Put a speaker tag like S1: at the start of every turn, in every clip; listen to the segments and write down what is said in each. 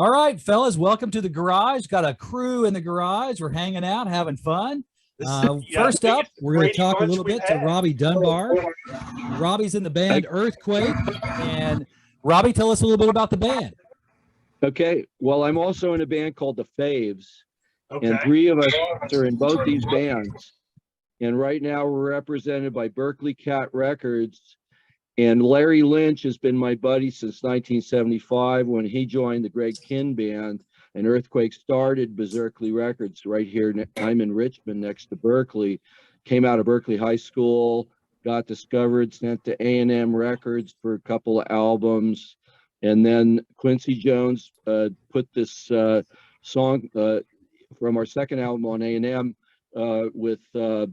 S1: All right, fellas, welcome to the garage. Got a crew in the garage. We're hanging out, having fun. First up, we're going to talk a little bit to Robbie Dunbar. Robbie's in the band Earthquake. And Robbie, tell us a little bit about the band.
S2: Okay, well, I'm also in a band called the Faves, and three of us are in both these bands. And right now we're represented by Berkeley Cat Records. And Larry Lynch has been my buddy since 1975 when he joined the Greg Kihn Band, and Earthquake started Berkeley Records right here. I'm in Richmond next to Berkeley. Came out of Berkeley High School, got discovered, sent to A&M Records for a couple of albums. And then Quincy Jones put this song from our second album on A&M with the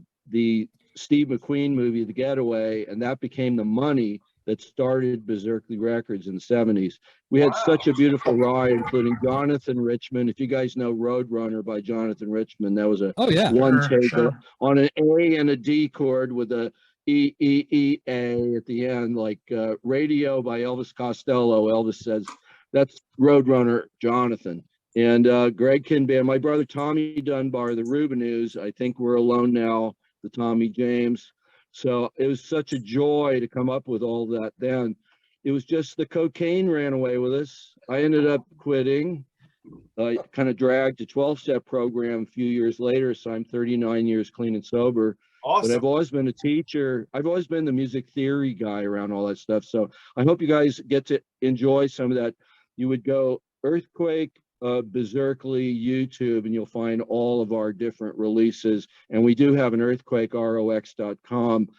S2: Steve McQueen movie, The Getaway, and that became the money that started Berkeley Records in the 70s. We had such a beautiful ride, including Jonathan Richman. If you guys know Roadrunner by Jonathan Richman, that was a one take on an A and a D chord with a E at the end, like Radio by Elvis Costello. Elvis says, that's Roadrunner Jonathan. And Greg Kihn Band, my brother Tommy Dunbar, the Rubinoos, I think we're alone now, the Tommy James. So it was such a joy to come up with all that then. It was just the cocaine ran away with us. I ended up quitting, kind of dragged a 12-step program a few years later, so I'm 39 years clean and sober. Awesome. But I've always been a teacher. I've always been the music theory guy around all that stuff. So I hope you guys get to enjoy some of that. You would go Earthquake, Berkeley, YouTube, and you'll find all of our different releases. And we do have an earthquakerox.com.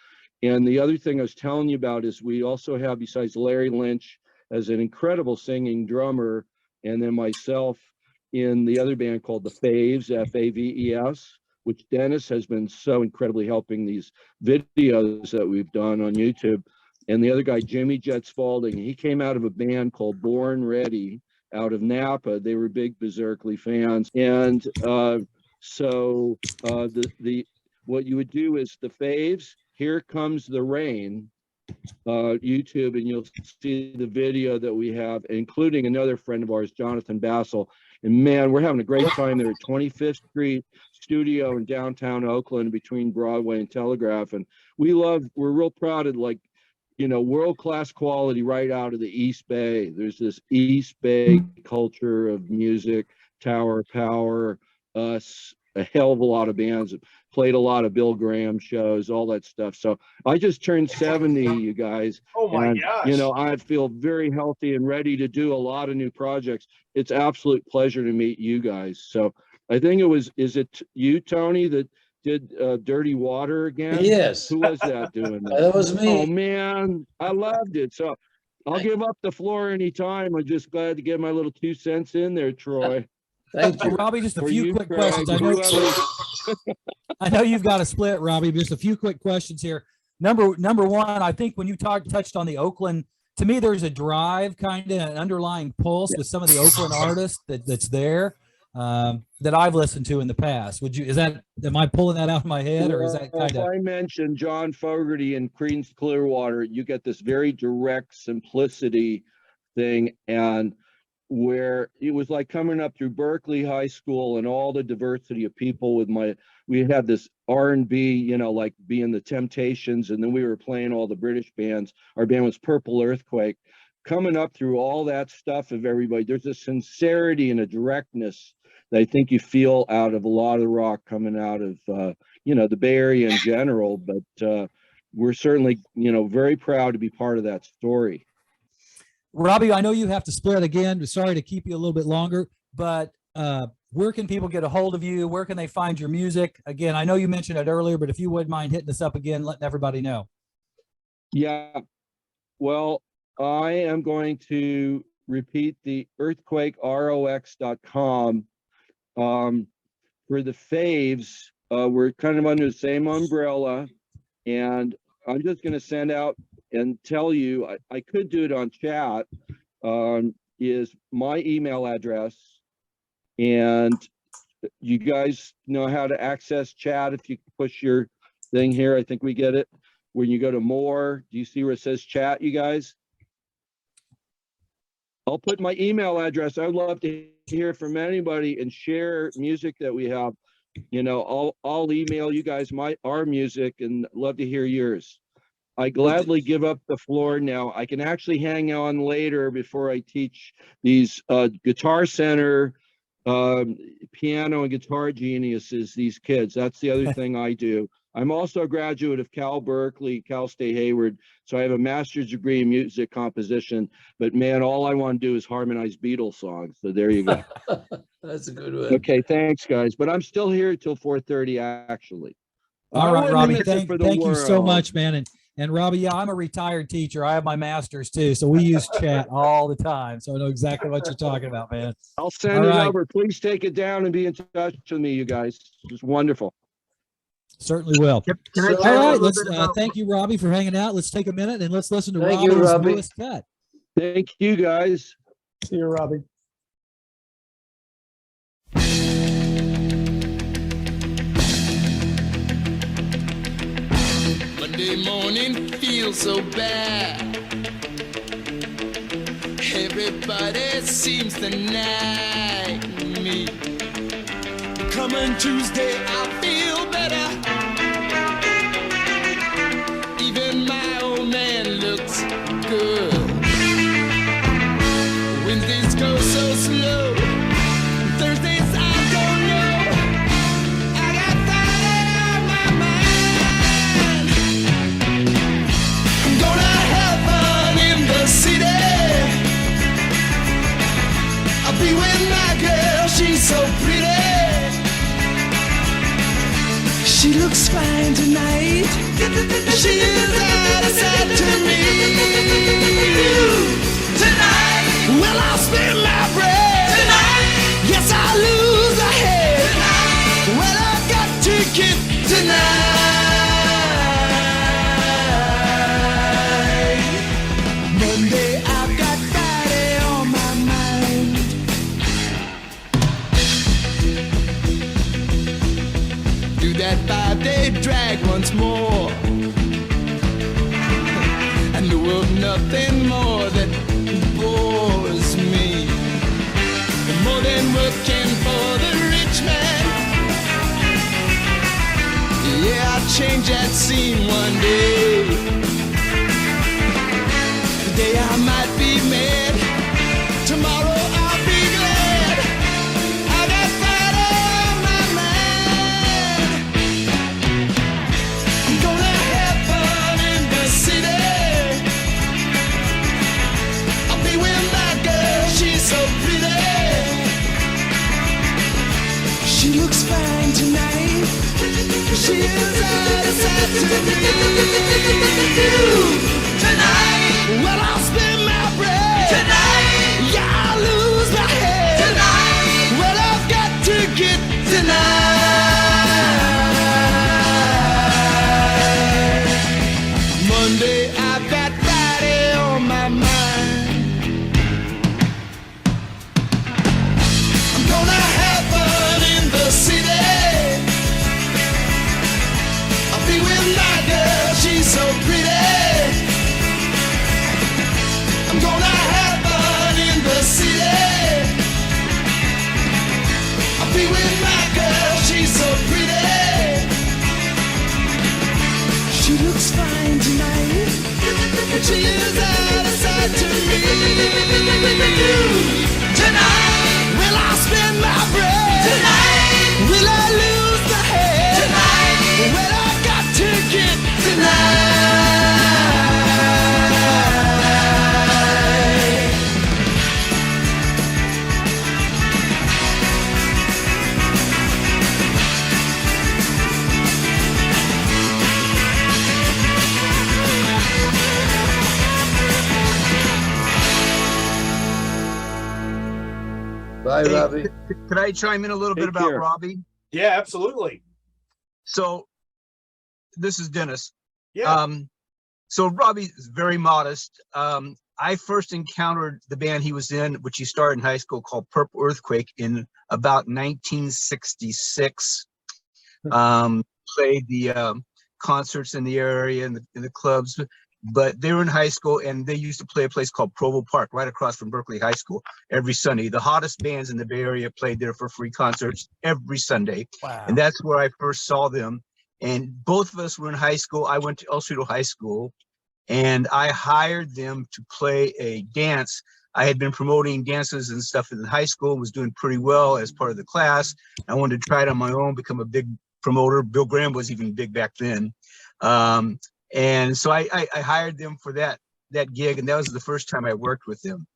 S2: And the other thing I was telling you about is we also have, besides Larry Lynch as an incredible singing drummer, and then myself in the other band called the Faves, Faves, which Dennis has been so incredibly helping these videos that we've done on YouTube. And the other guy, Jimmy Jet Spalding, he came out of a band called Born Ready out of Napa. They were big Berkeley fans. And so what you would do is the Faves, Here Comes the Rain, YouTube, and you'll see the video that we have, including another friend of ours, Jonathan Bassel. And man, we're having a great time there at 25th Street Studio in downtown Oakland between Broadway and Telegraph. And we're real proud of, like, you know, world-class quality right out of the East Bay. There's this East Bay culture of music, Tower Power, us, a hell of a lot of bands, played a lot of Bill Graham shows, all that stuff. So I just turned 70, you guys.
S3: Oh my gosh.
S2: You know, I feel very healthy and ready to do a lot of new projects. It's absolute pleasure to meet you guys. So I think is it you, Tony, that did Dirty Water again?
S4: Yes.
S2: Who was that doing that?
S4: That was me.
S2: Oh man, I loved it. So I'll give up the floor anytime. I'm just glad to get my little 2 cents in there, Troy.
S4: Thank you.
S1: Robbie, just a
S2: For
S1: few
S2: you,
S1: quick
S2: Craig,
S1: questions.
S2: whoever.
S1: I know you've got a split, Robbie. Just a few quick questions here. Number one, I think when you touched on the Oakland, to me, there's a drive, kind of an underlying pulse with some of the Oakland artists that's there that I've listened to in the past. Am I pulling that out of my head, or is that kind of?
S2: If I mentioned John Fogerty and Creedence Clearwater, you get this very direct simplicity thing, and where it was like coming up through Berkeley High School and all the diversity of people we had this R&B, you know, like being the Temptations, and then we were playing all the British bands. Our band was Purple Earthquake. Coming up through all that stuff of everybody, there's a sincerity and a directness that I think you feel out of a lot of the rock coming out of, you know, the Bay Area in general. But we're certainly, you know, very proud to be part of that story.
S1: Robbie, I know you have to split again. Sorry to keep you a little bit longer, but where can people get a hold of you? Where can they find your music? Again, I know you mentioned it earlier, but if you wouldn't mind hitting us up again, letting everybody know.
S2: Yeah, well, I am going to repeat the earthquakerox.com. For the Faves, we're kind of under the same umbrella, and I'm just going to send out and tell you, I could do it on chat, is my email address. And you guys know how to access chat if you push your thing here. I think we get it. When you go to more, do you see where it says chat, you guys? I'll put my email address. I'd love to hear from anybody and share music that we have. You know, I'll email you guys our music and love to hear yours. I gladly give up the floor now. I can actually hang on later before I teach these Guitar Center, piano and guitar geniuses, these kids. That's the other thing I do. I'm also a graduate of Cal Berkeley, Cal State Hayward. So I have a master's degree in music composition, but man, all I want to do is harmonize Beatles songs. So there you go.
S3: That's a good one.
S2: Okay, thanks guys. But I'm still here till 4:30 actually.
S1: All right, Robbie, thank you so
S2: world.
S1: much, man. And Robbie, yeah, I'm a retired teacher. I have my master's too. So we use chat all the time. So I know exactly what you're talking about, man.
S2: I'll send it over. Please take it down and be in touch with me, you guys. It's wonderful.
S1: Certainly will.
S4: Can I
S1: All right, let's thank you, Robbie, for hanging out. Let's take a minute and let's listen to Robbie's
S3: Robbie.
S1: newest cut.
S2: Thank you, guys.
S4: See you, Robbie.
S5: Monday morning feels so bad. Everybody seems to nag me. Coming Tuesday, I feel better. Even my old man looks good. Wednesdays go so slow. Thursdays I don't know. I got Friday on my mind. I'm gonna have fun in the city. I'll be with my girl, she's so pretty. She looks fine tonight. She is out of sight to me. Tonight, well, I'll spend my bread. Tonight, yes, I'll lose a head. Tonight, well, I've got ticket tonight. Monday, I've got Friday on my mind. Do that 5-day drag once more. I know of nothing more that bores me. More than working for the rich man. Yeah, I'll change that scene one day. Today I might be mad. Tomorrow I'll be glad. I got Friday on my mind. I'm gonna have fun in the city. I'll be with my girl, she's so pretty. She looks fine tonight. She is out of sight to me. Tonight, well, I'll spend my bread. Tonight, yeah, I'll lose my head. Tonight, well, I've got to get tonight. Monday, I've got Friday on my mind. I'm gonna have fun in the city. I'll be with my girl, she's so pretty. I'm gonna have fun in the city. I'll be with my girl, she's so pretty. She looks fine tonight, but she is out of sight to me. Tonight, will I spend my bread? Tonight, will I lose the head? Tonight, well, I've got to get tonight.
S3: Bye,
S4: Hey,
S3: Robbie.
S4: Could I chime in a little bit
S2: Take
S4: about
S2: care.
S4: Robbie?
S6: Yeah, absolutely.
S4: So this is Dennis.
S6: Yeah.
S4: So Robbie is very modest. I first encountered the band he was in, which he started in high school, called Purple Earthquake, in about 1966. Played the concerts in the area and in the clubs. but they were in high school and they used to play a place called Provo Park right across from Berkeley High School every Sunday. The hottest bands in the Bay Area played there for free concerts every Sunday.
S1: Wow.
S4: And that's where I first saw them. And both of us were in high school. I went to El Cerrito High School and I hired them to play a dance. I had been promoting dances and stuff in high school, was doing pretty well as part of the class. I wanted to try it on my own, become a big promoter. Bill Graham was even big back then. And so I hired them for that gig, and that was the first time I worked with them.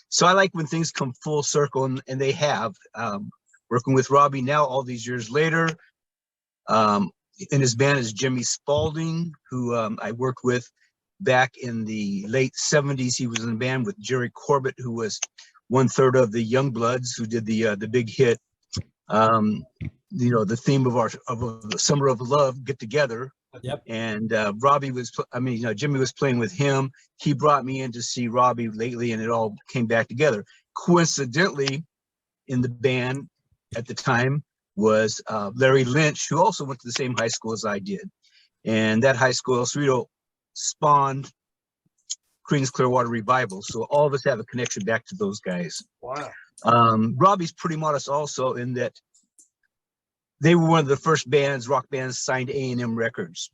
S4: So I like when things come full circle, and they have. Working with Robbie now, all these years later, in his band is Jimmy Spalding, who I worked with back in the late 70s. He was in a band with Jerry Corbett, who was 1/3 of the Youngbloods, who did the big hit, the theme of the Summer of Love, Get Together.
S1: Yep.
S4: And Jimmy was playing with him. He brought me in to see Robbie lately, and it all came back together. Coincidentally, in the band at the time was Larry Lynch, who also went to the same high school as I did. And that high school, El Cerrito, spawned Creedence Clearwater Revival. So all of us have a connection back to those guys.
S6: Wow.
S4: Robbie's pretty modest also in that they were one of the first rock bands signed A&M Records,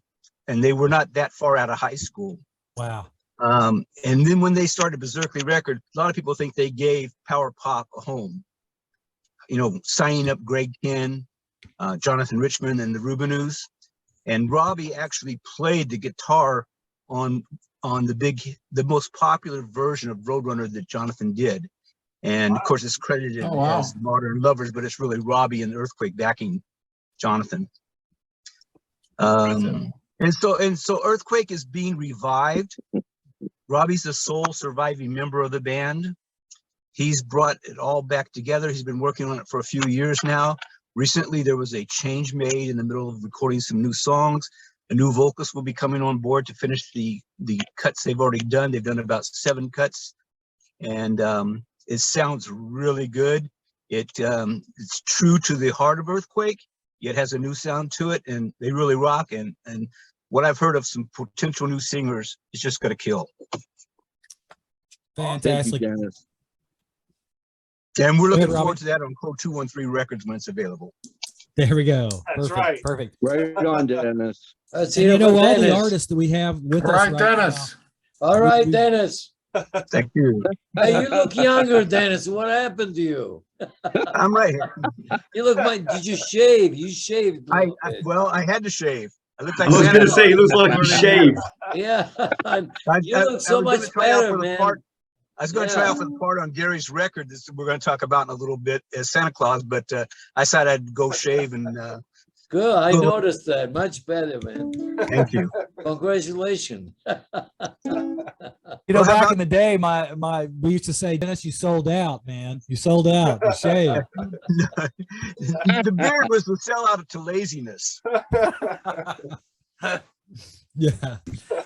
S4: and they were not that far out of high school.
S1: Wow.
S4: And then when they started Berserkly Records, a lot of people think they gave power pop a home. Signing up Greg Kihn, Jonathan Richman, and the Rubinoos. And Robbie actually played the guitar on the most popular version of Roadrunner that Jonathan did. And of course, it's credited as Modern Lovers, but it's really Robbie and Earthquake backing Jonathan. And so Earthquake is being revived. Robbie's the sole surviving member of the band. He's brought it all back together. He's been working on it for a few years now. Recently, there was a change made in the middle of recording some new songs. A new vocalist will be coming on board to finish the cuts they've already done. They've done about 7 cuts, and it sounds really good. It's true to the heart of Earthquake, yet has a new sound to it, and they really rock. And what I've heard of some potential new singers is just going to kill.
S1: Fantastic.
S2: Thank you, Dennis.
S4: And we're
S1: Go ahead,
S4: looking
S1: Robbie.
S4: forward to that on Code 213 Records when it's available.
S1: There we go.
S6: That's
S1: Perfect.
S6: right.
S1: Perfect.
S2: Right on, Dennis.
S3: Let's
S1: And
S3: hear
S1: you know,
S3: from
S1: all the
S3: Dennis.
S1: artists that we have with us
S7: Right,
S1: right
S7: Dennis.
S3: All right, Dennis.
S4: Thank you.
S3: Hey, you look younger, Dennis. What happened to you?
S4: I'm right here.
S3: You look like, did you shave? You shaved. a little bit.
S4: Well, I had to shave. I look like
S7: I was
S4: Santa
S7: going to say, he looks like he
S4: Claus.
S7: shaved.
S3: Yeah. You
S4: I
S3: look so
S4: was gonna
S3: much
S4: try out
S3: better,
S4: for the
S3: man.
S4: part- I was going to try
S3: Yeah.
S4: out for the part on Gary's record that we're going to talk about in a little bit as Santa Claus, but I decided I'd go shave and
S3: Good. I
S4: Well-
S3: noticed that. Much better, man.
S4: thank you.
S3: Congratulations.
S1: You know,
S4: Well, how
S1: back
S4: about-
S1: in the day, we used to say, Dennis, you sold out, man. You sold out. You shaved.
S4: The beard was the sellout to laziness.
S1: Yeah.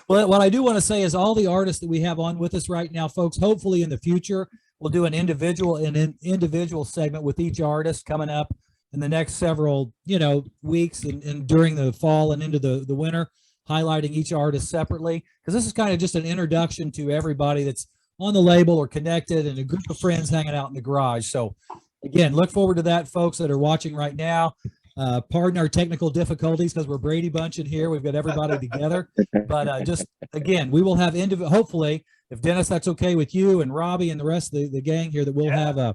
S1: Well, what I do want to say is all the artists that we have on with us right now, folks, hopefully in the future, we'll do an individual segment with each artist coming up in the next several, weeks and during the fall and into the winter, highlighting each artist separately. Because this is kind of just an introduction to everybody that's on the label or connected and a group of friends hanging out in the garage. So again, look forward to that, folks that are watching right now. Pardon our technical difficulties because we're Brady Bunch in here. We've got everybody together. But just again, we will have hopefully, if Dennis, that's okay with you and Robbie and the rest of the gang here, that we'll have a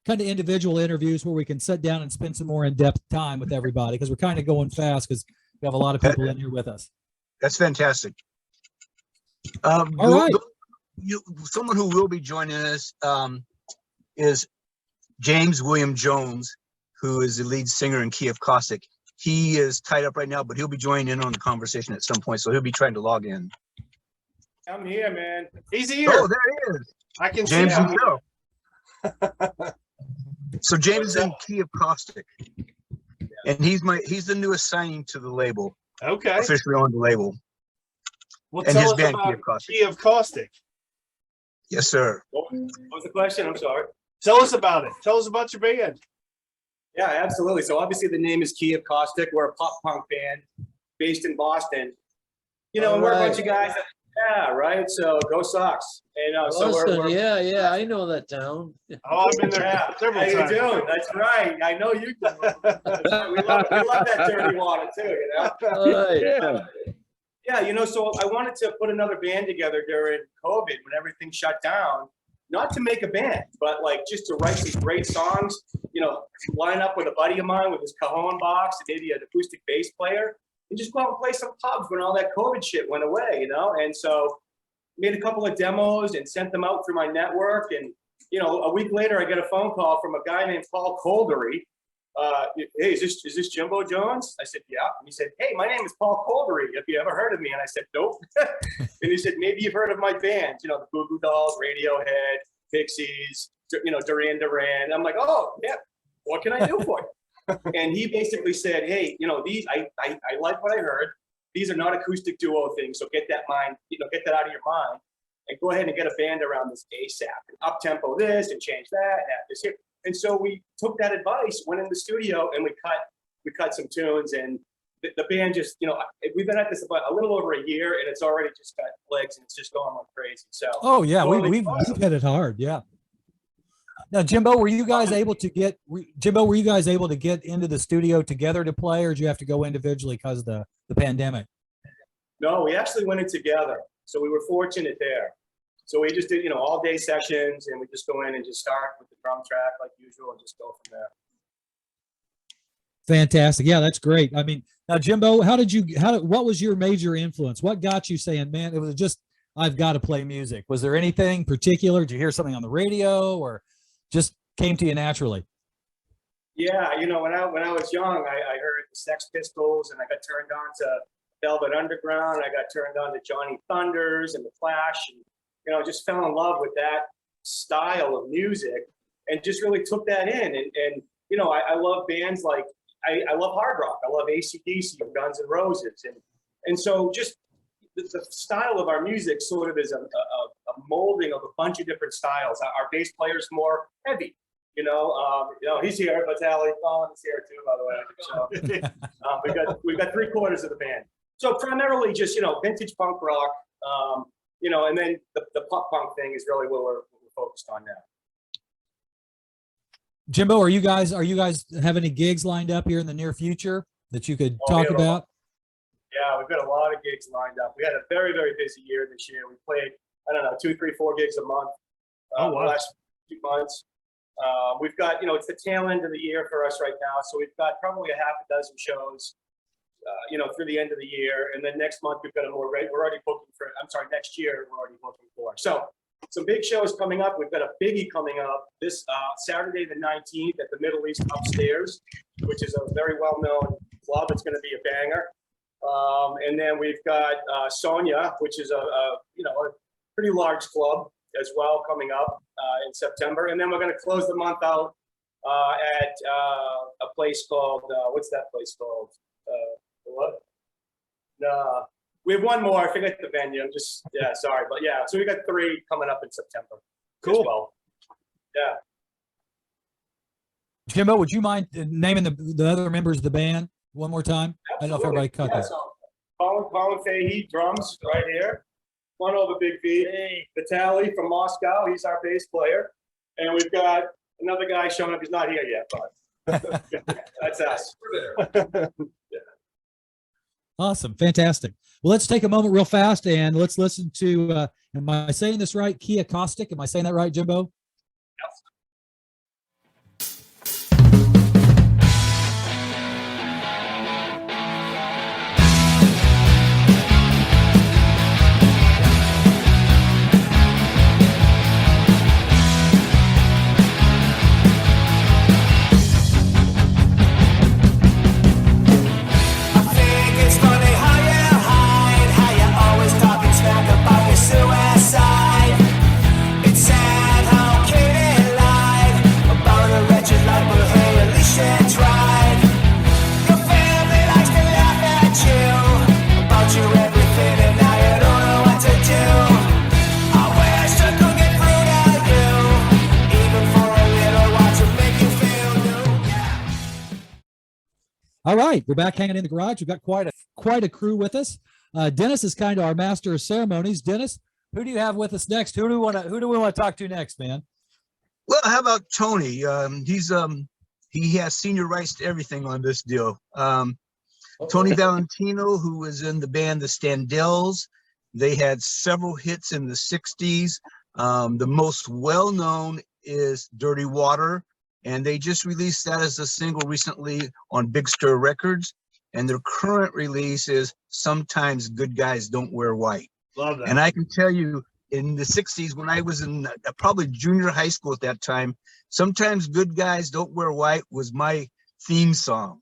S1: kind of individual interviews where we can sit down and spend some more in-depth time with everybody because we're kind of going fast because we have a lot of people in here with us.
S4: That's fantastic.
S1: All right.
S4: Someone who will be joining us is James William Jones, who is the lead singer in Key of Caustic. He is tied up right now, but he'll be joining in on the conversation at some point, so he'll be trying to log in.
S6: I'm here, man. He's here.
S4: Oh, there he is.
S6: I can
S4: James
S6: see him.
S4: himself. So James is in Key of Caustic, and he's the newest signing to the label,
S6: Okay.
S4: officially on the label.
S6: Well,
S4: and
S6: tell
S4: his
S6: us
S4: band,
S6: about
S4: Key of Caustic.
S6: Key of Caustic.
S4: Yes, sir.
S8: What was the question? I'm sorry.
S6: Tell us about it. Tell us about your band.
S8: Yeah, absolutely. So obviously the name is Key of Caustic. We're a pop punk band based in Boston. You know, and we're a bunch
S3: Alright.
S8: of guys that, yeah, right? So go Sox. And so
S3: Boston,
S8: we're
S3: yeah, I know that town.
S6: Oh, I've been there
S8: yeah.
S6: several
S8: How you
S6: times.
S8: doing? That's right. I know you do. we love that dirty water too, you know?
S3: All right.
S2: Yeah.
S8: Yeah, you know, so I wanted to put another band together during COVID when everything shut down, not to make a band, but like just to write these great songs, you know, line up with a buddy of mine with his cajon box and maybe an acoustic bass player and just go out and play some pubs when all that COVID shit went away, you know? And so made a couple of demos and sent them out through my network. And, you know, a week later, I get a phone call from a guy named Paul Coldery. Hey, is this Jimbo Jones? I said, yeah. And he said, hey, my name is Paul Coldery. Have you ever heard of me? And I said, nope. And he said, maybe you've heard of my band, you know, the Goo Goo Dolls, Radiohead, Pixies, you know, Duran Duran. I'm like, oh, yeah, what can I do for you? And he basically said, hey, you know, these, I like what I heard. These are not acoustic duo things. So get that mind, you know, get that out of your mind and go ahead and get a band around this ASAP and up tempo this and change that and add this here. And so we took that advice, went in the studio, and we cut some tunes. And the band just, you know, we've been at this about a little over a year, and it's already just got legs, and it's just going like crazy. So
S1: Oh yeah,
S8: Totally
S1: we've
S8: awesome.
S1: hit it hard. Yeah. Now, Jimbo, were you guys able to get into the studio together to play, or did you have to go individually because of the pandemic?
S8: no, we actually went in together. So we were fortunate there. So we just did, you know, all day sessions, and we just go in and just start with the drum track like usual and just go from there.
S1: Fantastic. Yeah, that's great. I mean, now Jimbo, what was your major influence? What got you saying, man, it was just, I've got to play music? Was there anything particular? Did you hear something on the radio, or just came to you naturally?
S8: Yeah, you know, when I was young, I heard the Sex Pistols, and I got turned on to Velvet Underground. I got turned on to Johnny Thunders and the Clash, and you know, just fell in love with that style of music, and just really took that in. And you know, I love bands like I love hard rock. I love AC/DC, Guns N' Roses, and so just the style of our music sort of is a molding of a bunch of different styles. Our bass player's more heavy. You know, he's here. Vitaly Collins is here too, by the way. So we've got 3/4 of the band. So primarily just, you know, vintage punk rock, you know, and then the pop punk thing is really what we're focused on now.
S1: Jimbo, are you guys have any gigs lined up here in the near future that you could
S8: Oh, we
S1: talk
S8: have a
S1: about?
S8: Yeah, we've got a lot of gigs lined up. We had a very, very busy year this year. We played, I don't know, 2, 3, 4 gigs a month
S6: Oh, wow.
S8: the last few months. We've got, you know, it's the tail end of the year for us right now. So we've got probably a half a dozen shows, you know, through the end of the year. And then next month, we've got we're already booking for, next year, we're already booking for. So some big shows coming up. We've got a biggie coming up this Saturday, the 19th at the Middle East Upstairs, which is a very well-known club. It's going to be a banger. And then we've got Sonia, which is a pretty large club as well, coming up in September. And then we're going to close the month out at a place called, what's that place called? What? No, we have one more. I forget the venue. I'm just, sorry. But yeah, so we got 3 coming up in September.
S6: Cool.
S8: As well. Yeah.
S1: Jimbo, would you mind naming the other members of the band one more time? I don't know if everybody caught that.
S8: So Colin Fahey, drums right here. One over Big V. Vitaly from Moscow, he's our bass player. And we've got another guy showing up. He's not here yet, but that's us.
S1: Awesome. Fantastic. Well, let's take a moment real fast and let's listen to, am I saying this right? Kia Caustic. Am I saying that right, Jimbo?
S5: I think it's funny how you hide, how you always talking smack about your suicide. It's sad how Katie lied about a wretched life, but hey, at least she tried. Your family likes to laugh at you about your everything, and now you don't know what to do. I wish I could get through to you, even for a little while, to make you feel new.
S1: All right. We're back hanging in the garage. We've got quite a crew with us. Dennis is kind of our master of ceremonies. Dennis, who do you have with us next? Who do we want to talk to next, man?
S4: Well, how about Tony? He has senior rights to everything on this deal. Tony Valentino, who was in the band The Standells, they had several hits in the 60s. The most well-known is Dirty Water, and they just released that as a single recently on Big Stir Records. And their current release is Sometimes Good Guys Don't Wear White.
S6: Love that.
S4: And I can tell you, in the 60s, when I was in probably junior high school at that time, Sometimes Good Guys Don't Wear White was my theme song.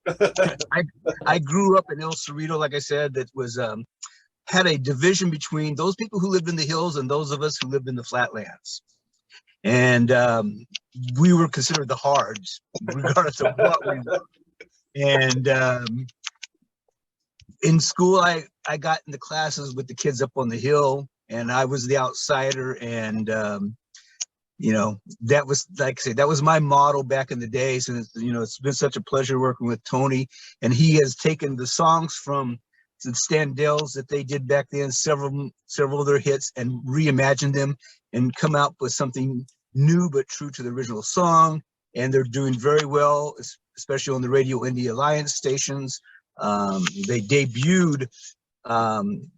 S4: I grew up in El Cerrito, like I said, that was had a division between those people who lived in the hills and those of us who lived in the flatlands. And we were considered the hards, regardless of what we were. And in school, I got into classes with the kids up on the hill, and I was the outsider. And you know, that was, like I say, that was my model back in the days. And you know, it's been such a pleasure working with Tony, and he has taken the songs from the Standells that they did back then, several of their hits, and reimagined them and come out with something new but true to the original song. And they're doing very well, especially on the Radio Indie Alliance stations. They debuted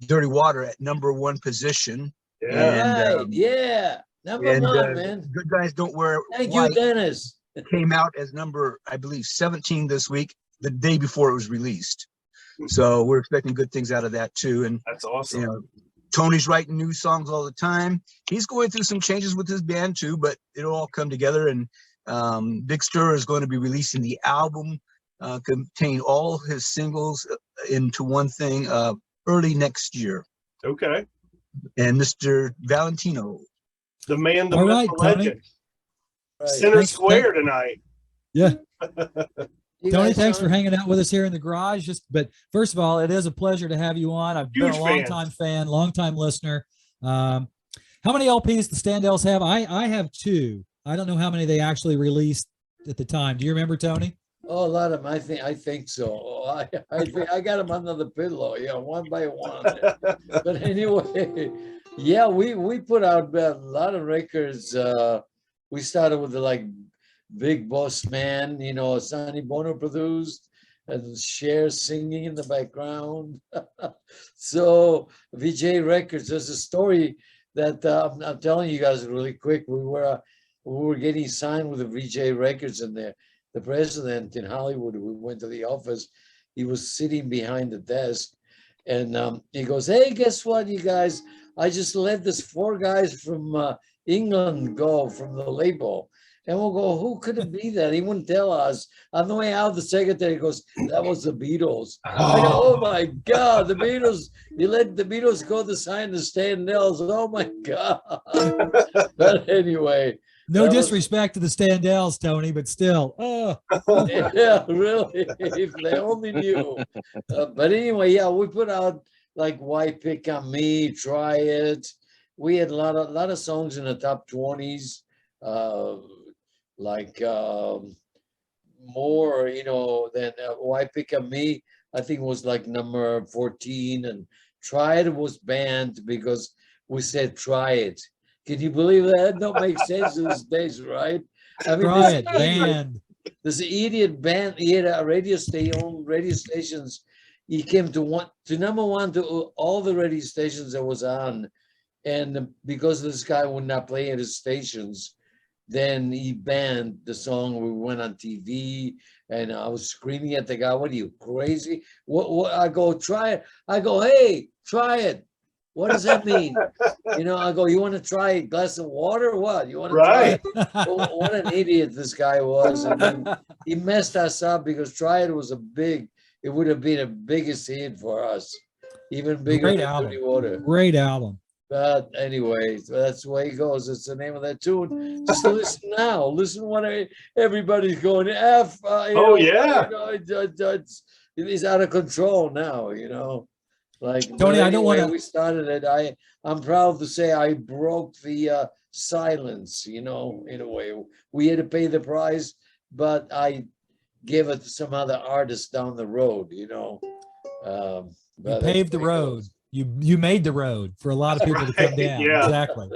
S4: Dirty Water at #1 position.
S6: Yeah.
S4: And,
S3: Yeah. Number one, man.
S4: Good Guys Don't Wear
S3: Thank
S4: White
S3: you, Dennis.
S4: came out as number, I believe, 17 this week, the day before it was released. So we're expecting good things out of that too. And
S6: That's awesome.
S4: you know, Tony's writing new songs all the time. He's going through some changes with his band too, but it'll all come together. And Big Stir is going to be releasing the album, contain all his singles into one thing early next year.
S6: Okay.
S4: And Mr. Valentino.
S6: The man, the
S1: All
S6: myth,
S1: right,
S6: the
S1: Tony.
S6: legend.
S3: Right.
S6: Center
S1: Thanks,
S6: Square tonight.
S1: Yeah.
S3: You
S1: Tony,
S3: guys
S1: thanks
S3: on?
S1: for hanging out with us here in the garage. But first of all, it is a pleasure to have you on. I've been
S6: Huge
S1: a long
S6: fan.
S1: time fan, long time listener. How many LPs the Standells have? I have 2. I don't know how many they actually released at the time. Do you remember, Tony?
S3: Oh, a lot of them. I think so. I think I got them under the pillow, one by one. But anyway, yeah, we put out a lot of records. We started with the Big Boss Man, Sonny Bono produced, and Cher singing in the background. So VJ Records, there's a story that I'm telling you guys really quick. We were getting signed with the VJ Records, and the president in Hollywood, we went to the office. He was sitting behind the desk, and he goes, "Hey, guess what, you guys? I just let this 4 guys from England go from the label." And we'll go, "Who could it be that?" He wouldn't tell us. On the way out, the secretary goes, "That was the Beatles." I go, "Oh my God, the Beatles! You let the Beatles go to sign the Standells." Oh my God! But anyway,
S1: No
S3: that was-
S1: disrespect to the Standells, Tony, but still. Oh,
S3: yeah, really. If they only knew. But anyway, yeah, we put out "Why Pick on Me," "Try It." We had a lot of songs in the top 20s. More, than "Why Pick on Me." I think was number 14, and "Try It" was banned because we said "try it." Can you believe that? Don't make sense these days, right? I mean,
S1: try it, band.
S3: this idiot band, he had a radio stations. He came to #1 to all the radio stations that was on. And because this guy would not play at his stations, then he banned the song. We went on TV, and I was screaming at the guy, "What are you, crazy? What?" I go, "Try it." I go, "Hey, try it. What does that mean?" I go, "You want to try a glass of water? What? You want to
S6: Right.
S3: try it?" What an idiot this guy was. And then he messed us up because "Try It" was it would have been a biggest hit for us. Even bigger
S1: Great
S3: than
S1: album.
S3: "Dirty Water."
S1: Great album.
S3: But anyway, that's the way it goes. It's the name of that tune. Just listen now. Listen what everybody's going.
S6: Oh, yeah.
S3: It's out of control now,
S1: Tony, I don't
S3: anyway,
S1: wanna-
S3: we started it. I'm proud to say I broke the silence, in a way. We had to pay the price, but I gave it to some other artist down the road,
S1: You
S3: but
S1: paved the
S3: that's way it
S1: road.
S3: goes.
S1: You made the road for a lot of people to come
S6: Right,
S1: down.
S6: yeah.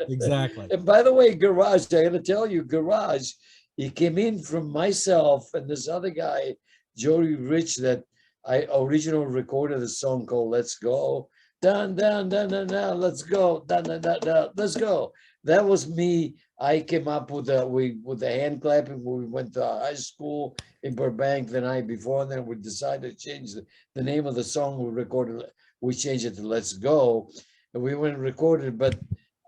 S1: Exactly.
S3: And by the way, Garage, I gotta tell you, Garage, he came in from myself and this other guy, Joey Rich, that I originally recorded a song called Let's Go. Dun, dun, dun, dun, dun, let's go. Dun, dun, dun, dun, let's go. That was me. I came up with the hand clapping when we went to high school in Burbank the night before, and then we decided to change the name of the song we recorded. We changed it to Let's Go. And we went and recorded, but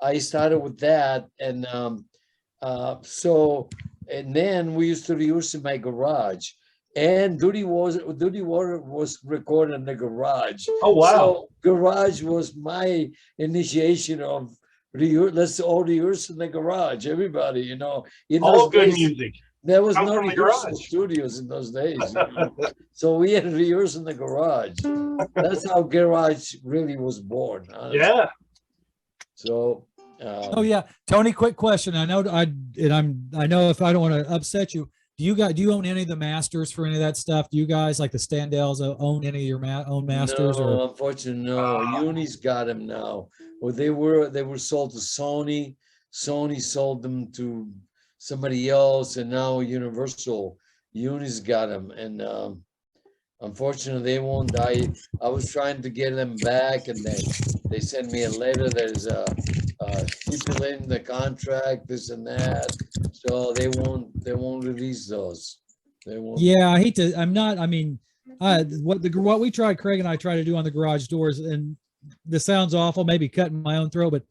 S3: I started with that. And and then we used to rehearse in my garage. And Duty Water was recorded in the garage.
S6: Oh, wow.
S3: So garage was my initiation of let's all rehearse in the garage. Everybody, in
S6: All
S3: those
S6: good
S3: days,
S6: music.
S3: there was
S6: Come
S3: no
S6: from the
S3: rehearsal
S6: garage.
S3: studios in those days. So we had to rehearse in the garage. That's how garage really was born. Honestly.
S6: Yeah.
S3: So.
S1: Oh yeah, Tony. Quick question. I know I know if I don't want to upset you. Do you own any of the masters for any of that stuff? Do you guys like the Standells own any of your own masters?
S3: No,
S1: Or
S3: unfortunately, no. Uni's got them now. Well, they were sold to Sony. Sony sold them to somebody else, and now Universal. Uni's got them, and unfortunately, they won't. I was trying to get them back, and they sent me a letter. There's stipulating the contract, this and that. So they won't release those. They won't.
S1: yeah, I hate to. I'm not. I mean, what we tried, Craig and I try to do on the garage doors, and this sounds awful, maybe cutting my own throat, but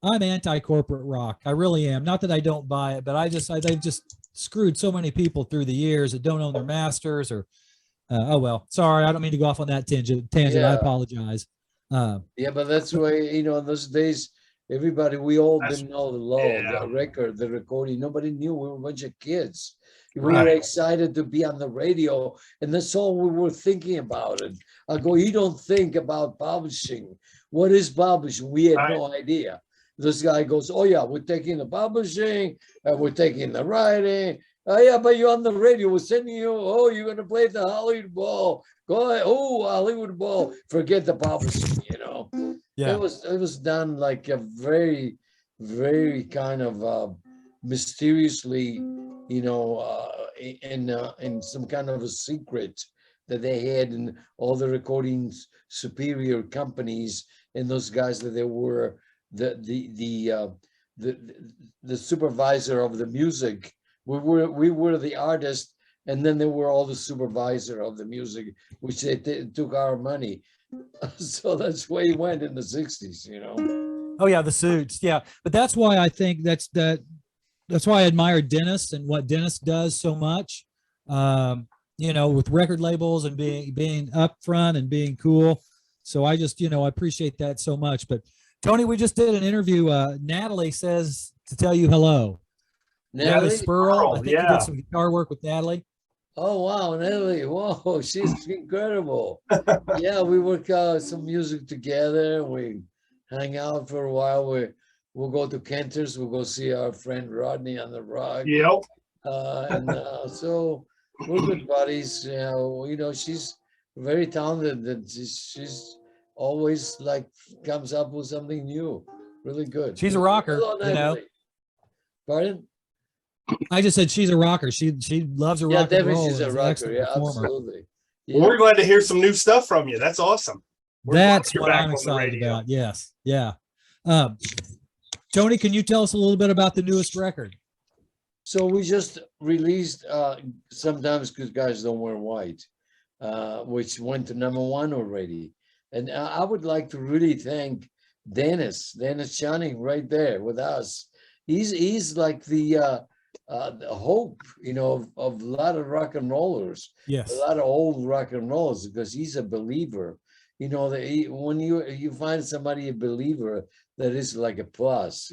S1: I'm anti-corporate rock. I really am. Not that I don't buy it, but they've just screwed so many people through the years that don't own their masters or. Oh well, sorry, I don't mean to go off on that tangent. I
S3: Yeah.
S1: apologize.
S3: Yeah, but that's why, in those days, we all
S6: That's-
S3: didn't know the law,
S6: yeah.
S3: the record, the recording. Nobody knew. We were a bunch of kids. We
S6: Right.
S3: were excited to be on the radio, and that's all we were thinking about it. I go, you don't think about publishing. What is publishing? We had no idea. This guy goes, oh yeah, we're taking the publishing, we're taking the writing. Oh yeah, but you're on the radio. We're sending you. Oh, you're gonna play the Hollywood Bowl. Go ahead. Oh, Hollywood Bowl. Forget the publishing.
S1: Yeah.
S3: It was done like a very, very kind of mysteriously, in some kind of a secret that they had in all the recordings superior companies and those guys that they were the supervisor of the music. We were the artist, and then they were all the supervisor of the music, which they took our money. So that's where he went in the 60s,
S1: Oh yeah, the suits. Yeah, but that's why I think that's why I admire Dennis and what Dennis does so much. With record labels and being upfront and being cool. So I just, I appreciate that so much. But Tony, we just did an interview. Natalie says to tell you hello. Natalie Spurl. I think you did some guitar work with Natalie.
S3: Oh wow, Natalie! Whoa, she's incredible. Yeah, we work some music together. We hang out for a while. We'll go to Kenter's. We'll go see our friend Rodney on the rock.
S6: Yep.
S3: So we're good buddies. She's very talented, and she's always comes up with something new. Really good.
S1: She's a rocker.
S3: Hello, Natalie. Pardon?
S1: I just said she's a rocker. She loves a
S3: Yeah,
S1: rock and roll.
S3: definitely she's a
S1: and is an
S3: rocker.
S1: excellent
S3: Yeah,
S1: performer.
S3: absolutely.
S6: Well, we're glad to hear some new stuff from you. That's awesome. We're glad
S1: That's
S6: you're
S1: what
S6: back
S1: I'm
S6: on the
S1: excited
S6: radio.
S1: about. Yes. Yeah. Tony, can you tell us a little bit about the newest record?
S3: So we just released Sometimes Good Guys Don't Wear White, which went to #1 already. And I would like to really thank Dennis Channing right there with us. He's like the hope, of a lot of rock and rollers,
S1: Yes.
S3: a lot of old rock and rollers, because he's a believer. When you find somebody a believer, that is like a plus.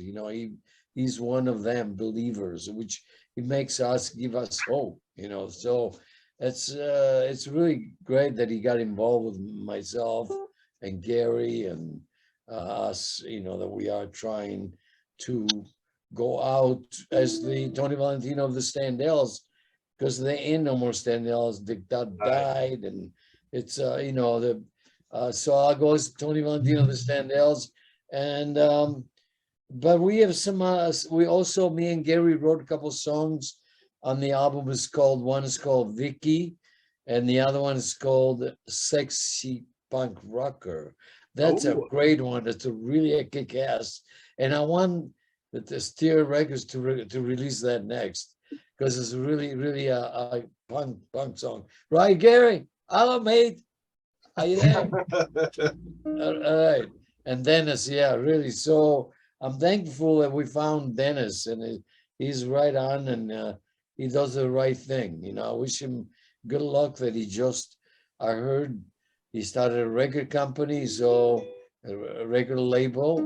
S3: He's one of them believers, which it makes give us hope. So it's really great that he got involved with myself and Gary and us. That we are trying to go out as the Tony Valentino of the Standells, because there ain't no more Standells. Dick Dot died, and it's So I'll go as Tony Valentino, the Standells, and but we have some. We also, me and Gary wrote a couple songs on the album. Is called one is called Vicky, and the other one is called Sexy Punk Rocker. That's a
S6: Ooh.
S3: great one. It's a really a kick ass, and I want the Steer Records to release that next because it's really a punk song, right, Gary? Hello, mate. How you there? All right. And Dennis, yeah, really. So I'm thankful that we found Dennis, and he's right on, and he does the right thing. You know, I wish him good luck. That I heard he started a record company, so a record label.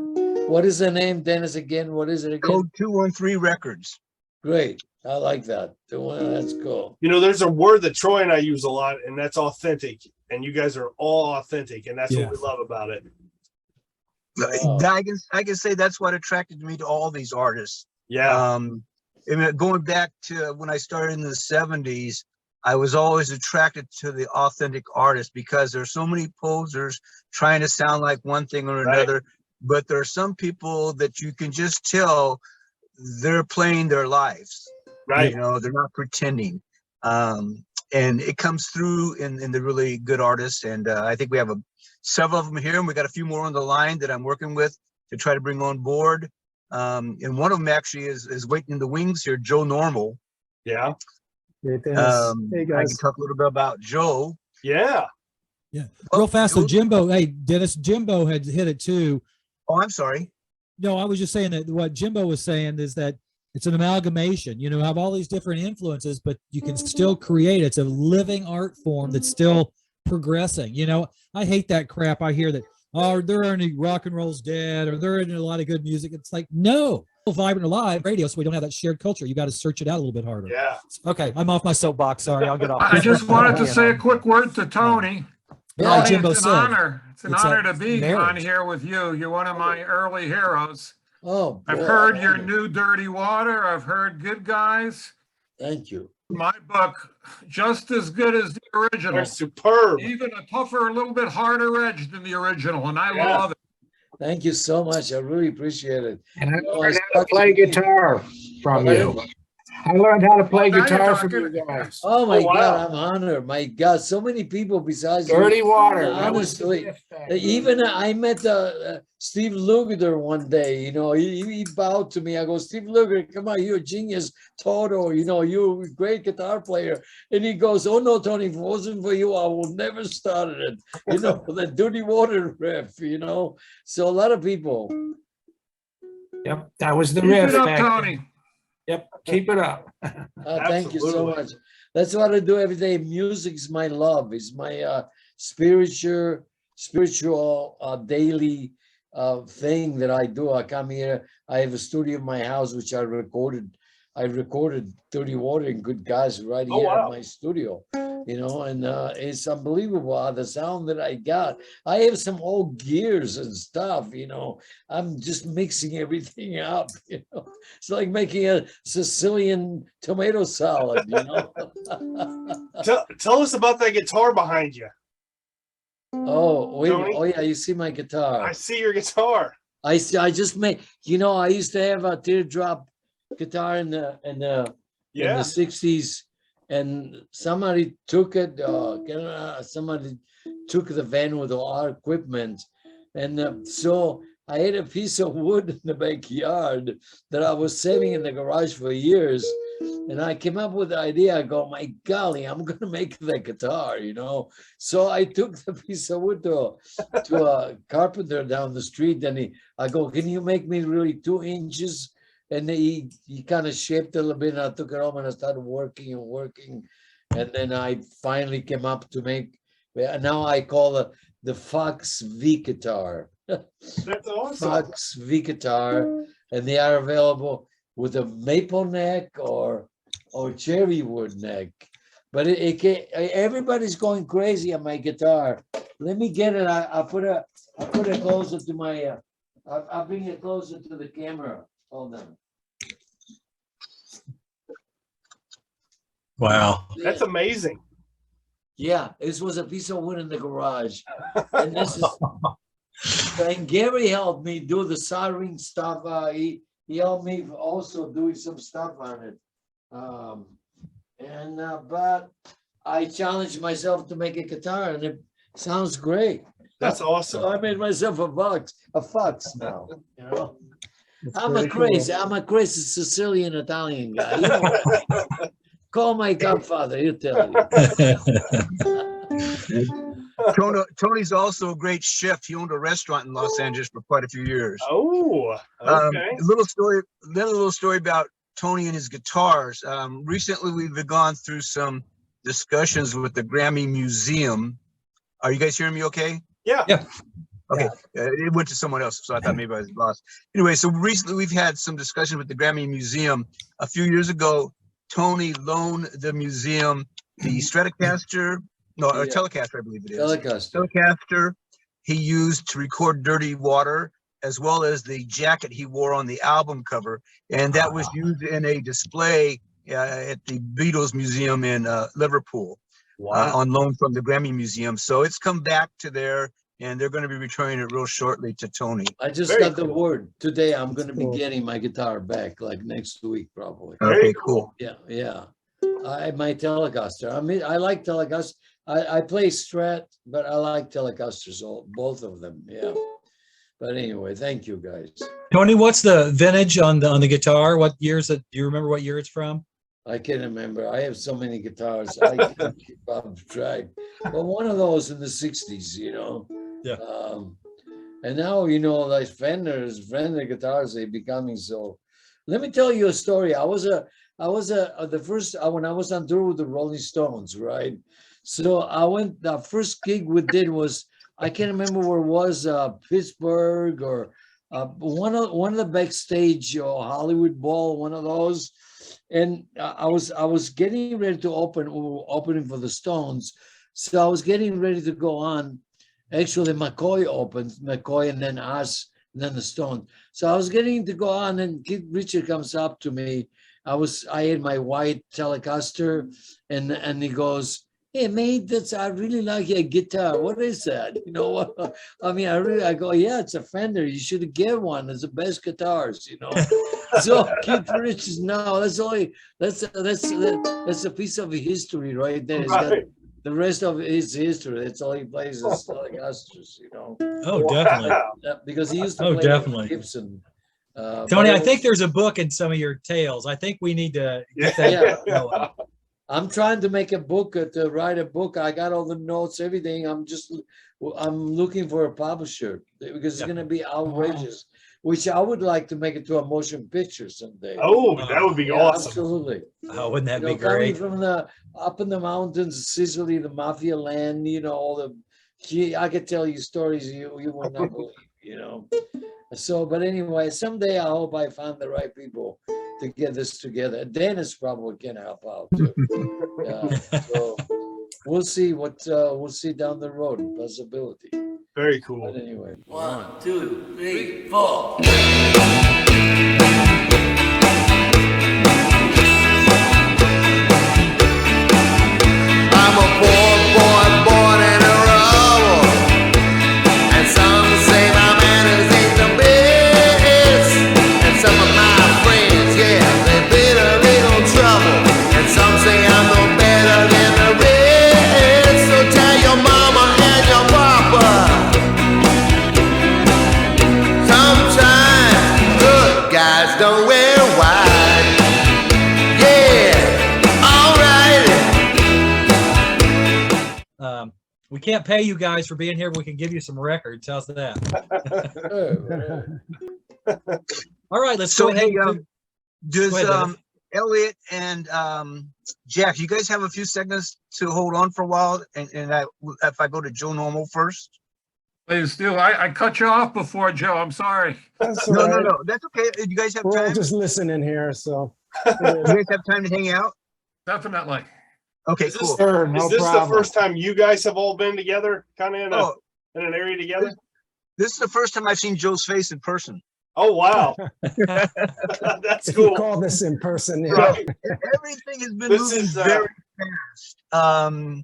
S3: What is the name, Dennis? Again, what is it again?
S4: Code 213 Records.
S3: Great, I like that. That's cool.
S6: You know, there's a word that Troy and I use a lot, and that's authentic. And you guys are all authentic, and that's
S1: Yeah.
S6: what we love about it.
S3: Wow.
S4: I can say that's what attracted me to all these artists.
S6: Yeah.
S4: Going back to when I started in the 70s, I was always attracted to the authentic artists because there's so many posers trying to sound like one thing or
S6: Right.
S4: another. But there are some people that you can just tell they're playing their lives.
S6: Right.
S4: You know, they're not pretending. And it comes through in the really good artists. And I think we have several of them here, and we got a few more on the line that I'm working with to try to bring on board. And one of them actually is waiting in the wings here, Joe Normal.
S6: Yeah.
S7: Hey, Dennis. Hey,
S4: I
S7: guys.
S4: can talk a little bit about Joe.
S6: Yeah.
S1: Real fast. So
S4: Joe-
S1: Jimbo, hey, Dennis, Jimbo had hit it too.
S4: Oh, I'm sorry.
S1: No, I was just saying that what Jimbo was saying is that it's an amalgamation. You know, have all these different influences, but you can still create. It's a living art form that's still progressing. You know, I hate that crap. I hear that, oh, they're any rock and roll's dead, or they're in a lot of good music. It's like, no, vibrant alive radio, so we don't have that shared culture. You got to search it out a little bit harder.
S6: Yeah.
S1: Okay, I'm off my soapbox. Sorry, I'll get off.
S9: I just wanted to say a quick word to Tony.
S1: Yeah,
S9: Tony,
S1: Jimbo
S9: it's an
S1: said.
S9: honor. It's an
S1: It's a
S9: honor to be on
S1: marriage.
S9: here with you. You're one of my early heroes.
S3: Oh,
S9: I've
S3: boy.
S9: heard your new Dirty Water. I've heard Good Guys.
S3: Thank you.
S9: My book, just as good as the original.
S6: They're superb.
S9: Even a tougher, a little bit harder edge than the original, and I
S6: Yeah.
S9: love it.
S3: Thank you so much. I really appreciate it.
S7: And I
S3: Oh,
S7: learned
S3: it's
S7: how to play
S3: such a-
S7: guitar from you.
S3: Pardon?
S7: I learned how to play
S9: Now you're
S7: guitar from
S9: talking.
S7: you guys.
S3: Oh my
S6: Oh, wow.
S3: God, I'm honored. My God, so many people besides you.
S7: Dirty Water. that was the
S3: Honestly,
S7: gift back then.
S3: Even I met Steve Lukather one day. You know, he bowed to me. I go, Steve Lukather, come on, you're a genius, Toto. You know, you're a great guitar player. And he goes, oh no, Tony, if it wasn't for you, I would never started it. You know, the Dirty Water riff. You know, so a lot of people.
S7: Yep, that was the
S9: Keep
S7: riff
S9: it up,
S7: back then.
S9: Tony.
S7: Yep, keep it up.
S3: Thank you so
S6: Absolutely.
S3: much. That's what I do every day. Music is my love. It's my spiritual daily thing that I do. I come here. I have a studio in my house which I recorded. I recorded Dirty Water and Good Guys right
S6: Oh,
S3: here
S6: wow.
S3: at my studio. You know, and it's unbelievable how the sound that I got. I have some old gears and stuff. You know, I'm just mixing everything up. You know, it's like making a Sicilian tomato salad. You know.
S6: Tell us about that guitar behind you.
S3: Oh, wait.
S6: Tony?
S3: Oh, yeah. You see my guitar.
S6: I see your guitar.
S3: I just made. You know, I used to have a teardrop guitar in the
S6: Yeah.
S3: 60s, and somebody took it. Somebody took the van with all our equipment, and so I had a piece of wood in the backyard that I was saving in the garage for years. And I came up with the idea. I go, my golly, I'm gonna make the guitar, you know. So I took the piece of wood to a carpenter down the street, and I go, can you make me really 2 inches? And he kind of shaped it a little bit, and I took it home and I started working, and then I finally came up to make. Now I call it the Fox V guitar.
S6: That's awesome.
S3: Fox V guitar, and they are available with a maple neck or cherry wood neck. But everybody's going crazy on my guitar. Let me get it. I put it closer to my. I'll bring it closer to the camera. Hold on.
S7: Wow.
S6: That's amazing.
S3: Yeah, this was a piece of wood in the garage. And this is, and Gary helped me do the soldering stuff. He helped me also doing some stuff on it. But I challenged myself to make a guitar and it sounds great.
S6: That's
S3: So
S6: awesome.
S3: I made myself a fox now, you know? I'm
S10: very
S3: a crazy Sicilian Italian guy. You know, call my godfather, he'll tell you.
S4: Tony's also a great chef. He owned a restaurant in Los Angeles for quite a few years.
S6: Oh, okay.
S4: A little story about Tony and his guitars. Recently, we've gone through some discussions with the Grammy Museum. Are you guys hearing me okay?
S6: Yeah.
S1: Yeah.
S4: Okay, it went to someone else, so I thought maybe I was lost. Anyway, so recently we've had some discussion with the Grammy Museum. A few years ago, Tony loaned the museum the Stratocaster, or
S3: Yeah.
S4: Telecaster, I believe it is.
S3: Telecaster.
S4: Telecaster he used to record Dirty Water, as well as the jacket he wore on the album cover. And that was used in a display at the Beatles Museum in Liverpool, on loan from the Grammy Museum. So it's come back to there, and they're going to be returning it real shortly to Tony.
S3: I just
S6: Very
S3: got the
S6: cool.
S3: word today. I'm gonna be
S10: Cool.
S3: getting my guitar back like next week, probably.
S6: Very
S4: Okay,
S6: cool.
S4: cool.
S3: Yeah. My Telecaster. I mean, I like Telecaster. I play Strat, but I like Telecasters, both of them. Yeah. But anyway, thank you guys.
S1: Tony, what's the vintage on the guitar? What years it? Do you remember what year it's from?
S3: I can't remember. I have so many guitars. I can't keep up track. But one of those in the 60s, you know.
S1: Yeah.
S3: And now, you know, like Fender guitars, they're becoming so. Let me tell you a story. The first when I was on tour with the Rolling Stones, right? So the first gig we did was, I can't remember where it was, Pittsburgh or one of the backstage or Hollywood Bowl, one of those. And I was getting ready to opening for the Stones. So I was getting ready to go on. Actually, McCoy opened, and then us, and then the Stones. So I was getting to go on, and Keith Richard comes up to me. I had my white Telecaster, and he goes, "Hey mate, I really like your guitar. What is that? You know what? I mean, I go, yeah, it's a Fender. You should get one. It's the best guitars, you know." So Keith Richards, no, that's a piece of history right there. It's got
S6: Right.
S3: the rest of his history. That's all he plays is Telecasters, you know.
S1: Oh, definitely.
S6: Wow.
S3: Because he used to
S1: Oh,
S3: play
S1: definitely.
S3: Gibson.
S1: Tony,
S3: but
S1: I think there's a book in some of your tales. I think we need to get that.
S3: Yeah.
S1: going.
S3: I'm trying to make a book, to write a book. I got all the notes, everything. I'm looking for a publisher because it's
S1: Yeah.
S3: going to be outrageous, which I would like to make it to a motion picture someday.
S6: Oh, that would be
S3: Yeah,
S6: awesome.
S3: absolutely.
S1: Oh, wouldn't that
S3: You know,
S1: be
S3: coming
S1: great?
S3: from up in the mountains, Sicily, the mafia land, you know, I could tell you stories you would not believe, you know. So, but anyway, someday I hope I find the right people to get this together. Dennis probably can help out too. So we'll see we'll see down the road, possibility.
S6: Very cool.
S3: But anyway.
S5: 1, 2, 3, 4. I'm a poor boy born in a rubble, and some say my manners ain't the best, and some of my friends, yeah, they've been a little trouble, and some say I'm no better than the rest. So tell your mama and your papa, sometimes good guys don't wear white. Yeah, alright.
S1: We can't pay you guys for being here, but we can give you some records. How's that? All right, let's
S4: So
S1: go ahead.
S4: hey, does
S1: Go ahead, Dennis.
S4: Elliot and Jack, you guys have a few seconds to hold on for a while, and if I go to Joe Normal first?
S9: Please do. I cut you off before, Joe. I'm sorry.
S10: That's
S4: No,
S10: all
S4: no,
S10: right.
S4: no, that's okay. You guys have
S10: We're all
S4: time?
S10: just listening here, so.
S4: You guys have time to hang out?
S9: Definitely.
S4: Okay,
S6: Is this-
S4: cool.
S7: Sure,
S6: Is
S7: no
S6: this the
S7: problem.
S6: first time you guys have all been together, kind of
S4: Oh,
S6: in an area together?
S4: this is the first time I've seen Joe's face in person.
S6: Oh, wow. That's
S10: If you
S6: cool.
S10: call this in person, yeah.
S6: Right.
S4: Everything has been
S6: This
S4: moving
S6: is,
S4: very fast.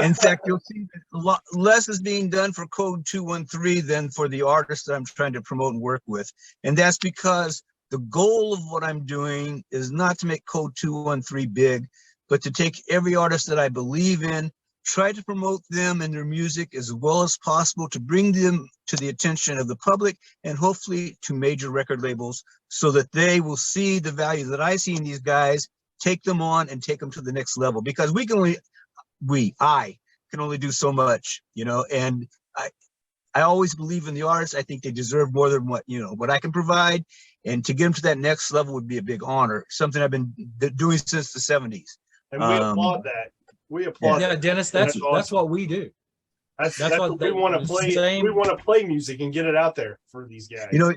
S4: In fact, you'll see a lot less is being done for Code 213 than for the artists that I'm trying to promote and work with. And that's because the goal of what I'm doing is not to make Code 213 big, but to take every artist that I believe in, try to promote them and their music as well as possible, to bring them to the attention of the public and hopefully to major record labels, so that they will see the value that I see in these guys, take them on and take them to the next level. Because I can only do so much, you know, and I always believe in the artists. I think they deserve more than what I can provide, and to get them to that next level would be a big honor, something I've been doing since the 70s.
S6: And we applaud that. We applaud
S1: Yeah,
S6: that.
S1: Dennis,
S6: That's
S1: that's
S6: awesome.
S1: what we do.
S6: That's
S1: That's
S6: what
S1: what
S6: we want to
S1: the
S6: play.
S1: same-
S6: We want to play music and get it out there for these guys.
S4: You know,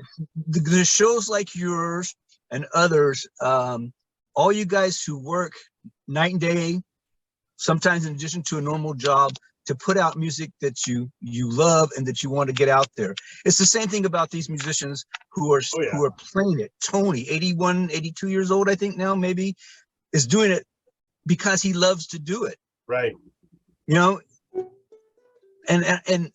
S4: the shows like yours and others, all you guys who work night and day, sometimes in addition to a normal job, to put out music that you love and that you want to get out there. It's the same thing about these musicians who are
S6: Oh, yeah.
S4: who are playing it. Tony, 81, 82 years old, I think now, maybe, is doing it because he loves to do it.
S6: Right.
S4: You know, and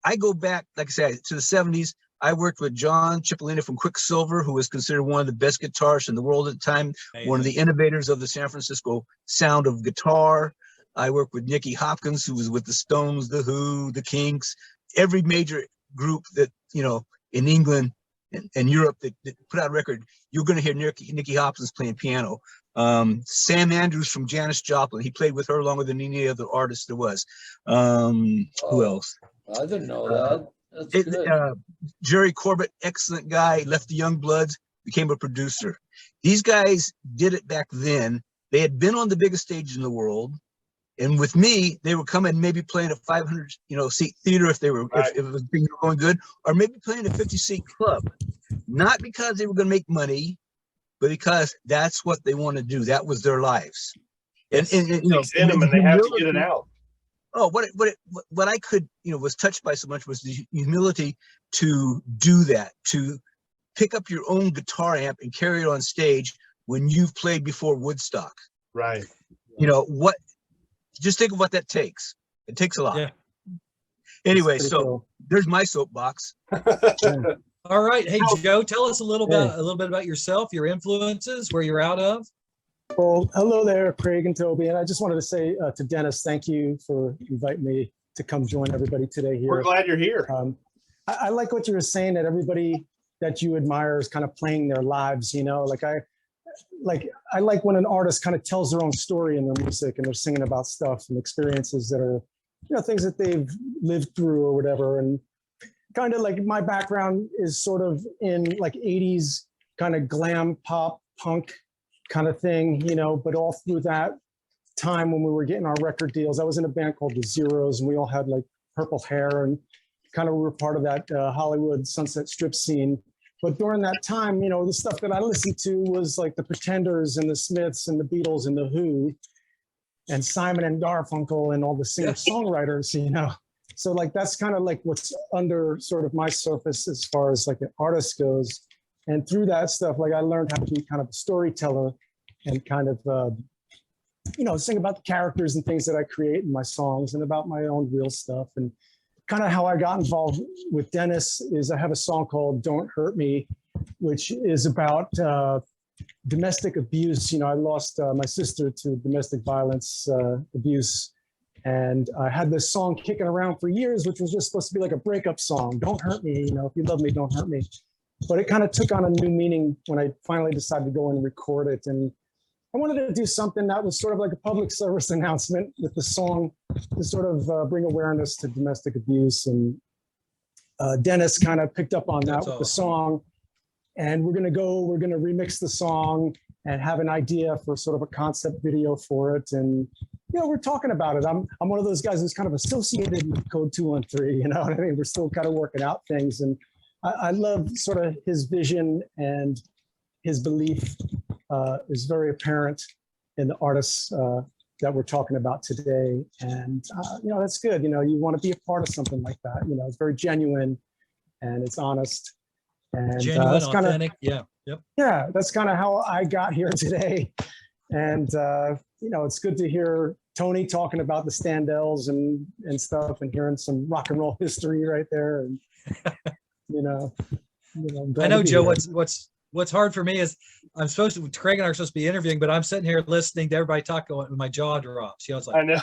S4: I go back, like I said, to the 70s. I worked with John Cipollina from Quicksilver, who was considered one of the best guitarists in the world at the time, one of the innovators of the San Francisco sound of guitar. I worked with Nicky Hopkins, who was with the Stones, the Who, the Kinks, every major group that, you know, in England and Europe that put out a record. You're going to hear Nicky Hopkins playing piano. Sam Andrews from Janis Joplin, he played with her longer than any other artist there was. Who else?
S3: I didn't know that. That's good.
S4: Jerry Corbett, excellent guy, left the Young Bloods, became a producer. These guys did it back then. They had been on the biggest stage in the world. And with me, they were coming, maybe playing a 500, seat theater if it was going good, or maybe playing a 50-seat club. Not because they were going to make money, but because that's what they want to do. That was their lives. And
S6: It's in them, and they have to get it out.
S4: Oh, what I could, was touched by so much was the humility to do that, to pick up your own guitar amp and carry it on stage when you've played before Woodstock.
S6: Right.
S4: Just think of what that takes. It takes a lot.
S1: Yeah.
S4: Anyway,
S10: That's
S4: so
S10: pretty cool.
S4: there's my soapbox.
S1: All right. Hey, Joe, tell us a little bit about yourself, your influences, where you're out of.
S10: Well, hello there, Craig and Toby. And I just wanted to say to Dennis, thank you for inviting me to come join everybody today here.
S6: We're glad you're here.
S10: I like what you were saying, that everybody that you admire is kind of playing their lives, I like when an artist kind of tells their own story in their music, and they're singing about stuff and experiences that are, things that they've lived through or whatever. And kind of like my background is sort of in like 80s kind of glam pop punk kind of thing, but all through that time when we were getting our record deals, I was in a band called the Zeros, and we all had like purple hair, and kind of we were part of that Hollywood Sunset Strip scene. But during that time, the stuff that I listened to was like the Pretenders and the Smiths and the Beatles and the Who and Simon and Garfunkel and all the singer-songwriters, So like that's kind of like what's under sort of my surface as far as like an artist goes. And through that stuff, like I learned how to be kind of a storyteller and kind of, sing about the characters and things that I create in my songs and about my own real stuff. And kind of how I got involved with Dennis is I have a song called Don't Hurt Me, which is about domestic abuse. I lost my sister to domestic violence abuse. And I had this song kicking around for years, which was just supposed to be like a breakup song. Don't hurt me, if you love me, don't hurt me. But it kind of took on a new meaning when I finally decided to go and record it. And I wanted to do something that was sort of like a public service announcement with the song to sort of bring awareness to domestic abuse. And Dennis kind of picked up on that with the song. And we're going to remix the song and have an idea for sort of a concept video for it. And, we're talking about it. I'm one of those guys who's kind of associated with Code 213, you know what I mean? We're still kind of working out things. And I love sort of his vision, and his belief is very apparent in the artists that we're talking about today. And, that's good. You want to be a part of something like that. It's very genuine and it's honest. And
S1: Genuine,
S10: that's kind of,
S1: authentic. Yeah. Yep.
S10: yeah, that's kind of how I got here today. And, it's good to hear Tony talking about the Standells and stuff, and hearing some rock and roll history right there. And, I'm glad
S11: I
S10: to
S11: know,
S10: be
S11: Joe,
S10: here.
S11: what's hard for me is Craig and I are supposed to be interviewing, but I'm sitting here listening to everybody talk and my jaw drops. It's
S6: I
S11: like,
S6: know.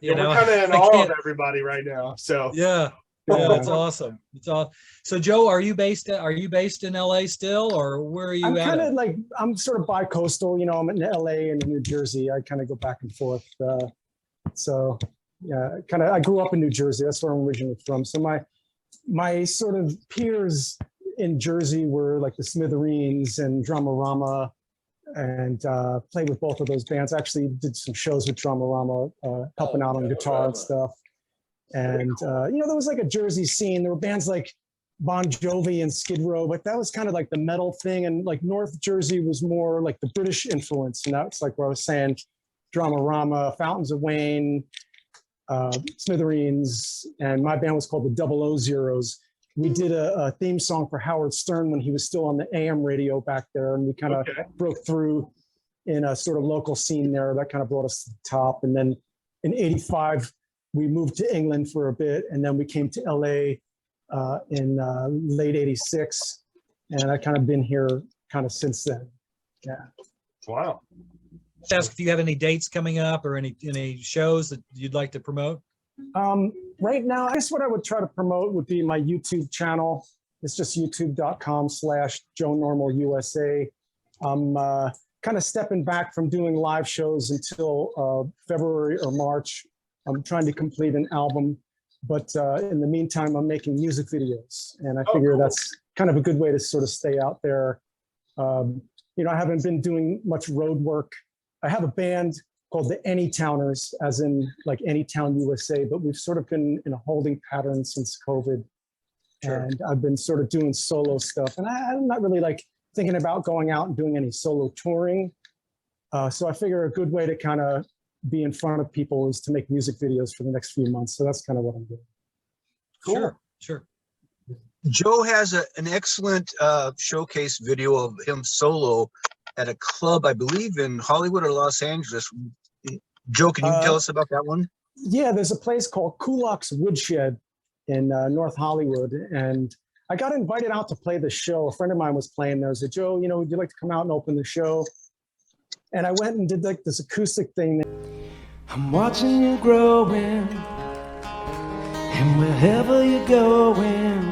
S11: you know,
S6: we're kind of in
S11: I
S6: awe
S11: can't-
S6: of everybody right now. So
S11: yeah. Yeah, it's awesome. It's all. So, Joe, are you based in LA still, or where are you
S10: I'm
S11: at?
S10: kind of like, I'm sort of bi-coastal, I'm in LA and New Jersey. I kind of go back and forth. So yeah, I grew up in New Jersey. That's where I'm originally from. So my sort of peers in Jersey were like the Smithereens and Dramarama, and played with both of those bands. Actually did some shows with Dramarama, helping out on guitar and stuff. And, there was like a Jersey scene. There were bands like Bon Jovi and Skid Row, but that was kind of like the metal thing. And like North Jersey was more like the British influence. And that's like what I was saying, Dramarama, Fountains of Wayne, Smithereens, and my band was called the 000 Zeros. We did a theme song for Howard Stern when he was still on the AM radio back there. And we kind of broke through in a sort of local scene there. That kind of brought us to the top. And then in '85, we moved to England for a bit, and then we came to LA in late '86, and I kind of been here kind of since then. Yeah.
S6: wow.
S11: Just ask if you have any dates coming up or any shows that you'd like to promote.
S10: Right now, I guess what I would try to promote would be my YouTube channel. It's just youtube.com/JoeNormalUSA. I'm kind of stepping back from doing live shows until February or March. I'm trying to complete an album, but in the meantime, I'm making music videos, and I figure that's kind of a good way to sort of stay out there. I haven't been doing much road work. I have a band called the Anytowners, as in like Anytown USA, but we've sort of been in a holding pattern since COVID. And I've been sort of doing solo stuff, and I'm not really like thinking about going out and doing any solo touring. So I figure a good way to kind of be in front of people is to make music videos for the next few months. So that's kind of what I'm doing.
S11: Cool. Sure.
S4: Joe has an excellent showcase video of him solo at a club, I believe in Hollywood or Los Angeles. Joe, can you tell us about that one?
S10: Yeah, there's a place called Kulak's Woodshed in North Hollywood. And I got invited out to play the show. A friend of mine was playing there. I said, Joe, would you like to come out and open the show? And I went and did like this acoustic thing.
S5: I'm watching you growing, and wherever you're going,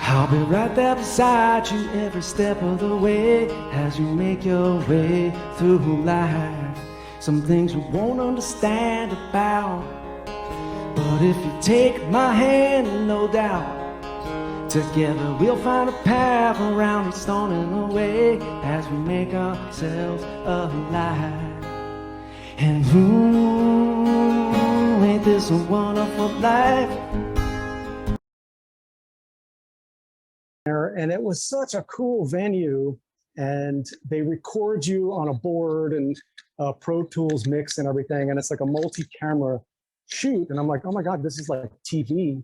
S5: I'll be right there beside you every step of the way as you make your way through life. Some things you won't understand about, but if you take my hand, no doubt, together we'll find a path around each stone in the way as we make ourselves alive. And ain't this a wonderful life?
S10: And it was such a cool venue, and they record you on a board and Pro Tools mix and everything, and it's like a multi-camera shoot, and I'm like, oh my God, this is like TV.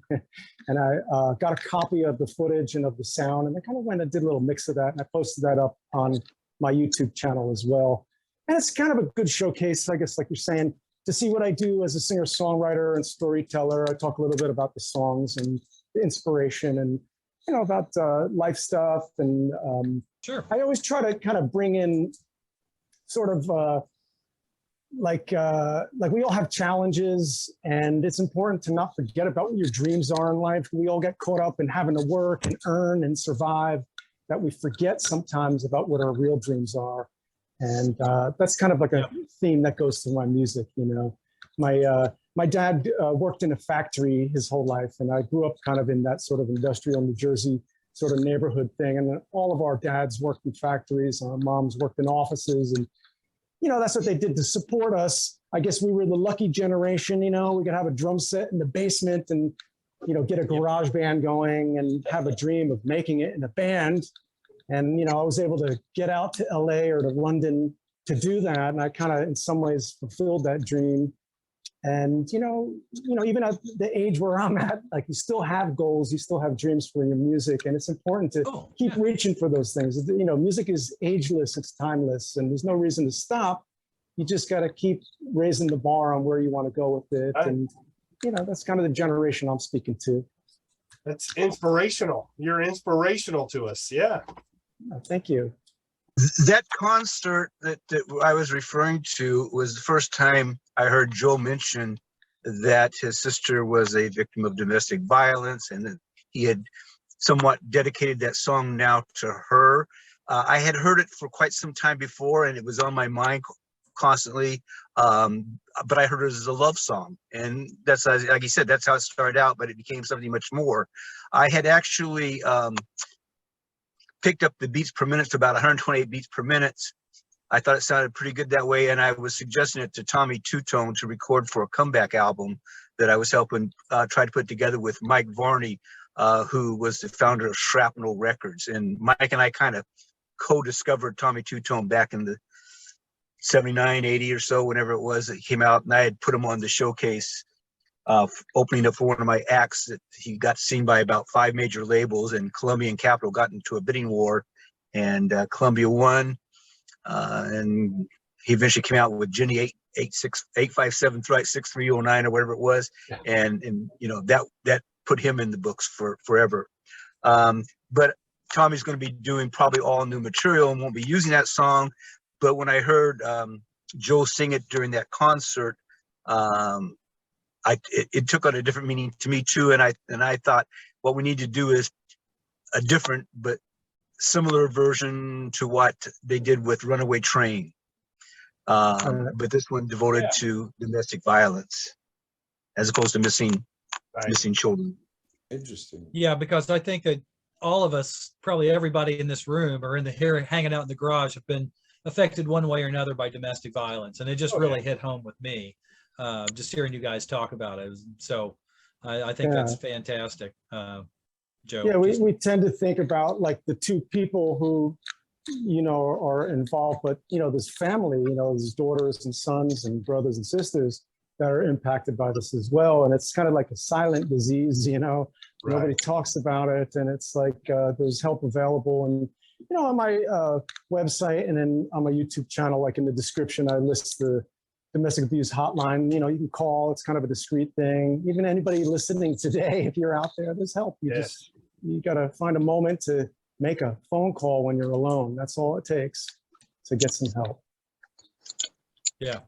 S10: And I got a copy of the footage and of the sound, and I kind of went and did a little mix of that, and I posted that up on my YouTube channel as well. And it's kind of a good showcase, I guess, like you're saying, to see what I do as a singer-songwriter and storyteller. I talk a little bit about the songs and the inspiration and, about life stuff. And
S11: Sure.
S10: I always try to kind of bring in sort of like we all have challenges, and it's important to not forget about what your dreams are in life. We all get caught up in having to work and earn and survive, that we forget sometimes about what our real dreams are. And that's kind of like a theme that goes through my music. My dad worked in a factory his whole life, and I grew up kind of in that sort of industrial New Jersey sort of neighborhood thing. And all of our dads worked in factories, our moms worked in offices, and that's what they did to support us. I guess we were the lucky generation. We could have a drum set in the basement and get a garage band going and have a dream of making it in a band. And I was able to get out to LA or to London to do that, and I kind of in some ways fulfilled that dream. And, even at the age where I'm at, like you still have goals, you still have dreams for your music. And it's important to keep reaching for those things. Music is ageless, it's timeless, and there's no reason to stop. You just got to keep raising the bar on where you want to go with it. And, that's kind of the generation I'm speaking to.
S6: That's inspirational. You're inspirational to us. Yeah.
S10: Thank you.
S4: That concert that I was referring to was the first time I heard Joe mention that his sister was a victim of domestic violence, and that he had somewhat dedicated that song now to her. I had heard it for quite some time before, and it was on my mind constantly. But I heard it as a love song, and that's, like you said, that's how it started out, but it became something much more. I had actually picked up the beats per minute to about 128 beats per minute. I thought it sounded pretty good that way, and I was suggesting it to Tommy Two-Tone to record for a comeback album that I was helping try to put together with Mike Varney, who was the founder of Shrapnel Records. And Mike and I kind of co-discovered Tommy Two-Tone back in the 79, 80 or so, whenever it was that came out, and I had put him on the showcase, opening up for one of my acts that he got seen by about 5 major labels, and Columbia and Capitol got into a bidding war, and Columbia won, and he eventually came out with Jenny 857-6309 or whatever it was, and that put him in the books for forever. But Tommy's going to be doing probably all new material and won't be using that song. But when I heard Joe sing it during that concert, it took on a different meaning to me too. And I thought what we need to do is a different but similar version to what they did with Runaway Train. But this one devoted to domestic violence as opposed to missing children.
S3: Interesting.
S11: Yeah, because I think that all of us, probably everybody in this room or here hanging out in the garage, have been affected one way or another by domestic violence. And it just really hit home with me, just hearing you guys talk about it. So I think that's fantastic, Joe.
S10: Yeah, we tend to think about like the two people who, are involved, but, there's family, there's daughters and sons and brothers and sisters that are impacted by this as well. And it's kind of like a silent disease, nobody talks about it. And it's like there's help available. And, on my website and then on my YouTube channel, like in the description, I list the domestic abuse hotline. You can call. It's kind of a discreet thing. Even anybody listening today, if you're out there, there's help. You got to find a moment to make a phone call when you're alone. That's all it takes to get some help.
S11: Yeah,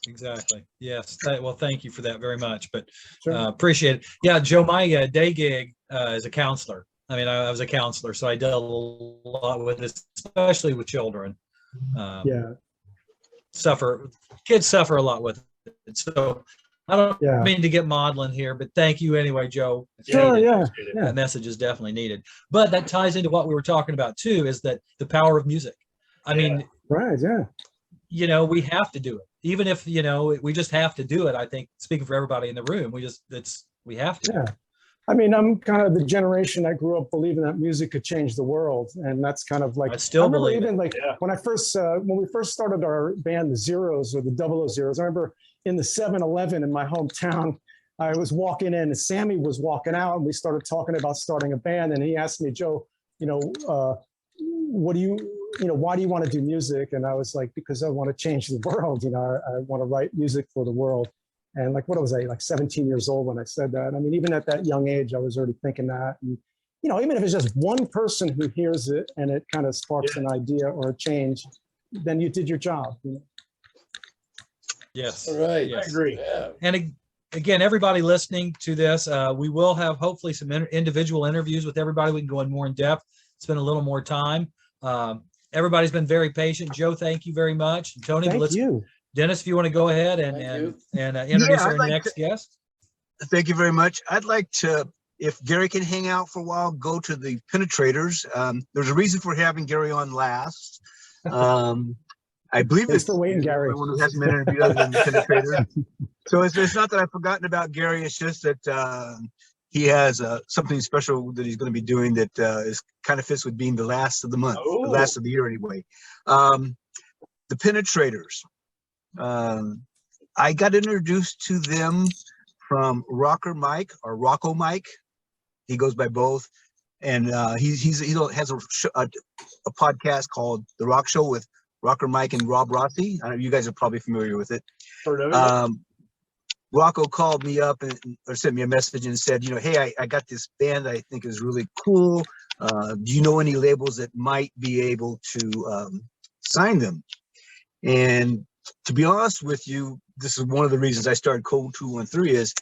S11: exactly. Yes. Well, thank you for that very much, but
S10: Sure.
S11: Appreciate it. Yeah, Joe, my day gig is a counselor. I mean, I was a counselor, so I dealt a lot with this, especially with children. Kids suffer a lot with it. So I don't mean to get maudlin here, but thank you anyway, Joe.
S10: Sure, yeah.
S11: That message is definitely needed. But that ties into what we were talking about too, is that the power of music. I mean,
S10: right, yeah.
S11: We have to do it. Even if, we just have to do it. I think, speaking for everybody in the room, we have to.
S10: Yeah. I mean, I'm kind of the generation that grew up believing that music could change the world. And that's kind of like,
S11: I still believe
S10: even
S11: it.
S10: like when we first started our band, the Zeros or the 000s, I remember in the 7-Eleven in my hometown, I was walking in and Sammy was walking out and we started talking about starting a band. And he asked me, Joe, why do you want to do music? And I was like, because I want to change the world. I want to write music for the world. And like, what was I, like 17 years old when I said that? I mean, even at that young age, I was already thinking that. And, even if it's just one person who hears it and it kind of sparks an idea or a change, then you did your job.
S11: Yes.
S3: All right.
S11: Yes.
S6: I agree.
S3: Yeah.
S11: And again, everybody listening to this, we will have hopefully some individual interviews with everybody. We can go in more in depth, spend a little more time. Everybody's been very patient. Joe, thank you very much. And Tony,
S10: Thank you.
S11: Dennis, if you want to go ahead and introduce our next guest.
S4: Thank you very much. I'd like to, if Gary can hang out for a while, go to the Penetrators. There's a reason for having Gary on last. I believe
S10: Thanks
S4: it's
S10: for waiting, Gary.
S4: One who hasn't been interviewed other than the Penetrators. So it's not that I've forgotten about Gary. It's just that he has something special that he's going to be doing that is kind of fits with being the last of the month, the last of the year anyway. The Penetrators. I got introduced to them from Rocker Mike or Rocco Mike. He goes by both. And he has a podcast called The Rock Show with Rocker Mike and Rob Rossi. I don't know, you guys are probably familiar with it.
S6: Heard of it?
S4: Rocco called me up or sent me a message and said, hey, I got this band I think is really cool. Do you know any labels that might be able to sign them? And to be honest with you, this is one of the reasons I started Code 213 is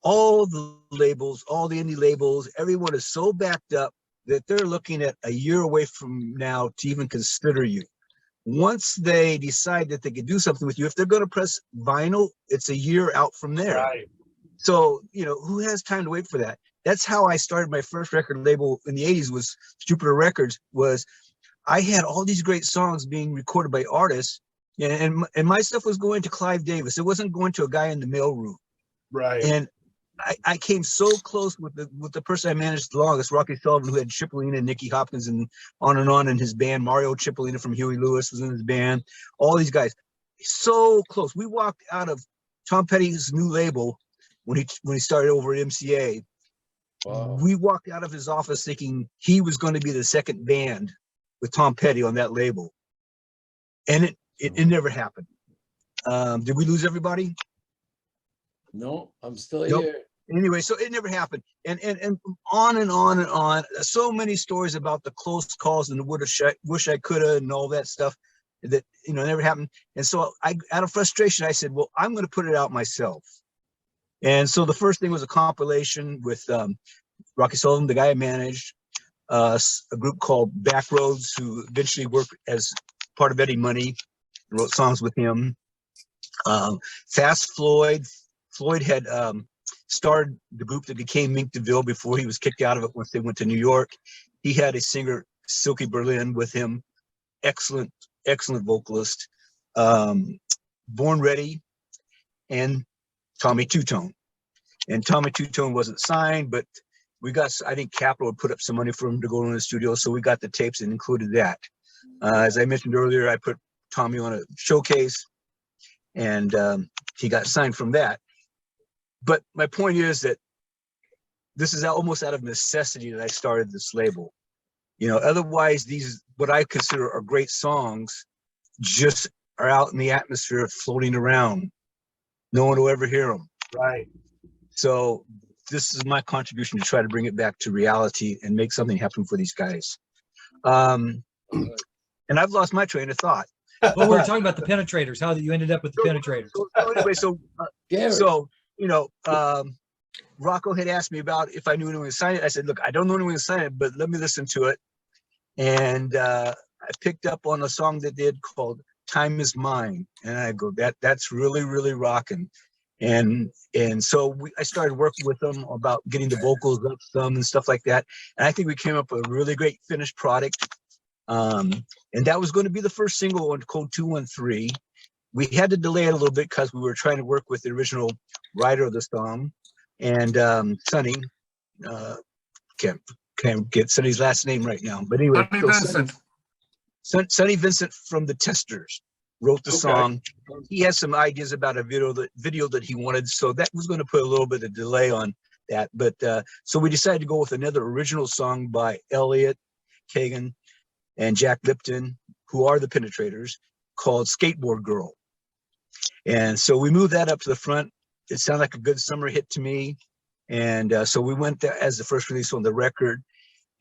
S4: all the labels, all the indie labels, everyone is so backed up that they're looking at a year away from now to even consider you. Once they decide that they can do something with you, if they're going to press vinyl, it's a year out from there.
S6: Right.
S4: So, who has time to wait for that? That's how I started my first record label in the 80s was Jupiter Records. Was I had all these great songs being recorded by artists, and my stuff was going to Clive Davis. It wasn't going to a guy in the mailroom.
S6: Right.
S4: And I came so close with the person I managed the longest, Rocky Sullivan, who had Cipollina and Nicky Hopkins and on in his band. Mario Cipollina from Huey Lewis was in his band. All these guys, so close. We walked out of Tom Petty's new label when he started over at MCA.
S3: Wow.
S4: We walked out of his office thinking he was going to be the second band with Tom Petty on that label, and it never happened. Did we lose everybody?
S3: No, I'm still
S4: Nope.
S3: here.
S4: Anyway, so it never happened, and on and on and on. So many stories about the close calls and the wish I coulda and all that stuff that never happened. And so out of frustration, I said, well, I'm going to put it out myself. And so the first thing was a compilation with Rocky Sullivan, the guy I managed, a group called Backroads, who eventually worked as part of Eddie Money, and wrote songs with him. Fast Floyd. Floyd had started the group that became Mink DeVille before he was kicked out of it once they went to New York. He had a singer, Silky Berlin, with him. Excellent vocalist. Born Ready and Tommy Two-Tone. And Tommy Two-Tone wasn't signed, but I think Capitol had put up some money for him to go in the studio, so we got the tapes and included that. As I mentioned earlier, I put Tommy on a showcase, and he got signed from that. But my point is that this is almost out of necessity that I started this label. Otherwise, these, what I consider are great songs, just are out in the atmosphere floating around. No one will ever hear them.
S6: Right.
S4: So this is my contribution to try to bring it back to reality and make something happen for these guys. And I've lost my train of thought.
S11: Well, we were talking about the Penetrators, how you ended up with the Penetrators.
S4: Rocco had asked me about if I knew anyone to sign it. I said, look, I don't know anyone to sign it, but let me listen to it. And I picked up on a song that they had called Time Is Mine. And I go, that's really, really rocking. And so I started working with them about getting the vocals up some and stuff like that. And I think we came up with a really great finished product. And that was going to be the first single on Code 213. We had to delay it a little bit because we were trying to work with the original writer of the song, and Sonny. Can't get Sonny's last name right now, but anyway,
S9: Sonny Vincent.
S4: Sonny Vincent from the Testers wrote the song. He had some ideas about a video that he wanted, so that was going to put a little bit of delay on that. But so we decided to go with another original song by Elliot Kagan and Jack Lipton, who are the Penetrators, called Skateboard Girl. And so we moved that up to the front. It sounded like a good summer hit to me. And so we went there as the first release on the record.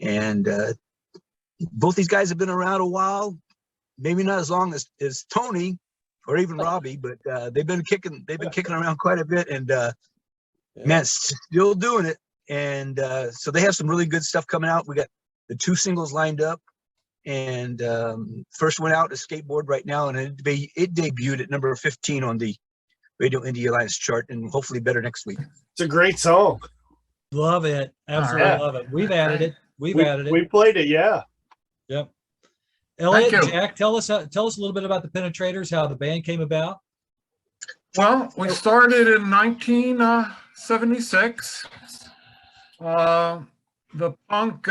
S4: And both these guys have been around a while, maybe not as long as Tony or even Robbie, but they've been kicking around quite a bit, and man, still doing it. And so they have some really good stuff coming out. We got the 2 singles lined up, and first one out is Skateboard right now, and it debuted at number 15 on the Radio Indie Alliance chart, and hopefully better next week.
S6: It's a great song.
S11: Love it. Absolutely
S6: right.
S11: love it. We've added it. We've added it.
S6: We played it, yeah.
S11: Yep. Elliot,
S9: you.
S11: Jack, tell us a little bit about the Penetrators, how the band came about.
S9: Well, we started in 1976. The punk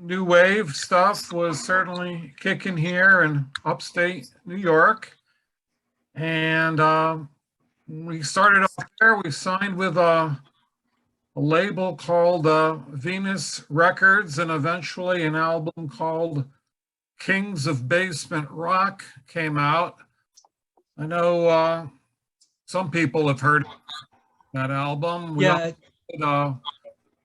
S9: new wave stuff was certainly kicking here in upstate New York. And we started off there. We signed with a label called Venus Records, and eventually an album called Kings of Basement Rock came out. I know some people have heard that album. We
S11: Yeah,
S9: did a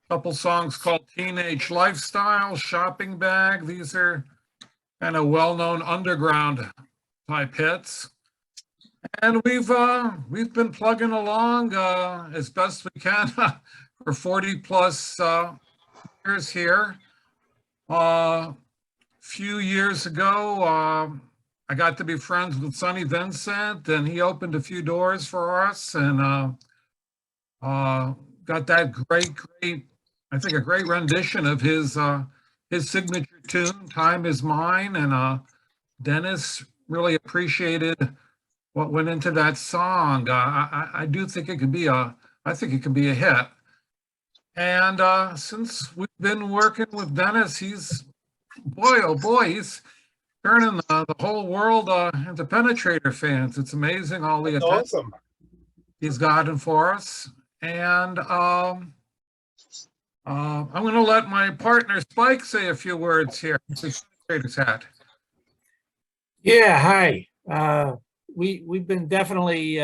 S9: couple songs called Teenage Lifestyle, Shopping Bag. These are kind of well-known underground type hits. And we've been plugging along as best we can for 40 plus years here. Few years ago, I got to be friends with Sonny Vincent, and he opened a few doors for us, and got that great, I think a great rendition of his signature tune, "Time Is Mine," and Dennis really appreciated what went into that song. I do think it could be I think it could be a hit. And since we've been working with Dennis, he's, boy, oh boy, he's turning the whole world into Penetrator fans. It's amazing all the
S6: That's
S9: attention
S6: awesome.
S9: he's gotten for us. And I'm going to let my partner Spike say a few words here. It's Penetrator's hat.
S7: Yeah, hi. We've been definitely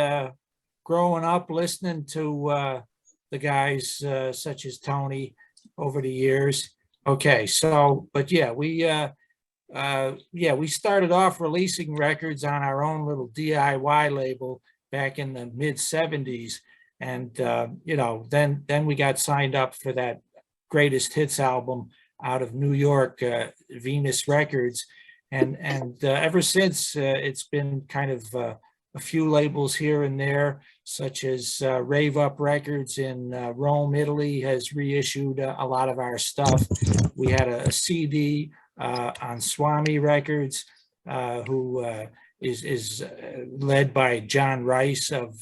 S7: growing up listening to the guys such as Tony over the years. Okay, so but yeah, we started off releasing records on our own little DIY label back in the mid '70s, and then we got signed up for that greatest hits album out of New York, Venus Records. And ever since, it's been kind of a few labels here and there, such as Rave Up Records in Rome, Italy, has reissued a lot of our stuff. We had a CD on Swami Records, who is led by John Rice of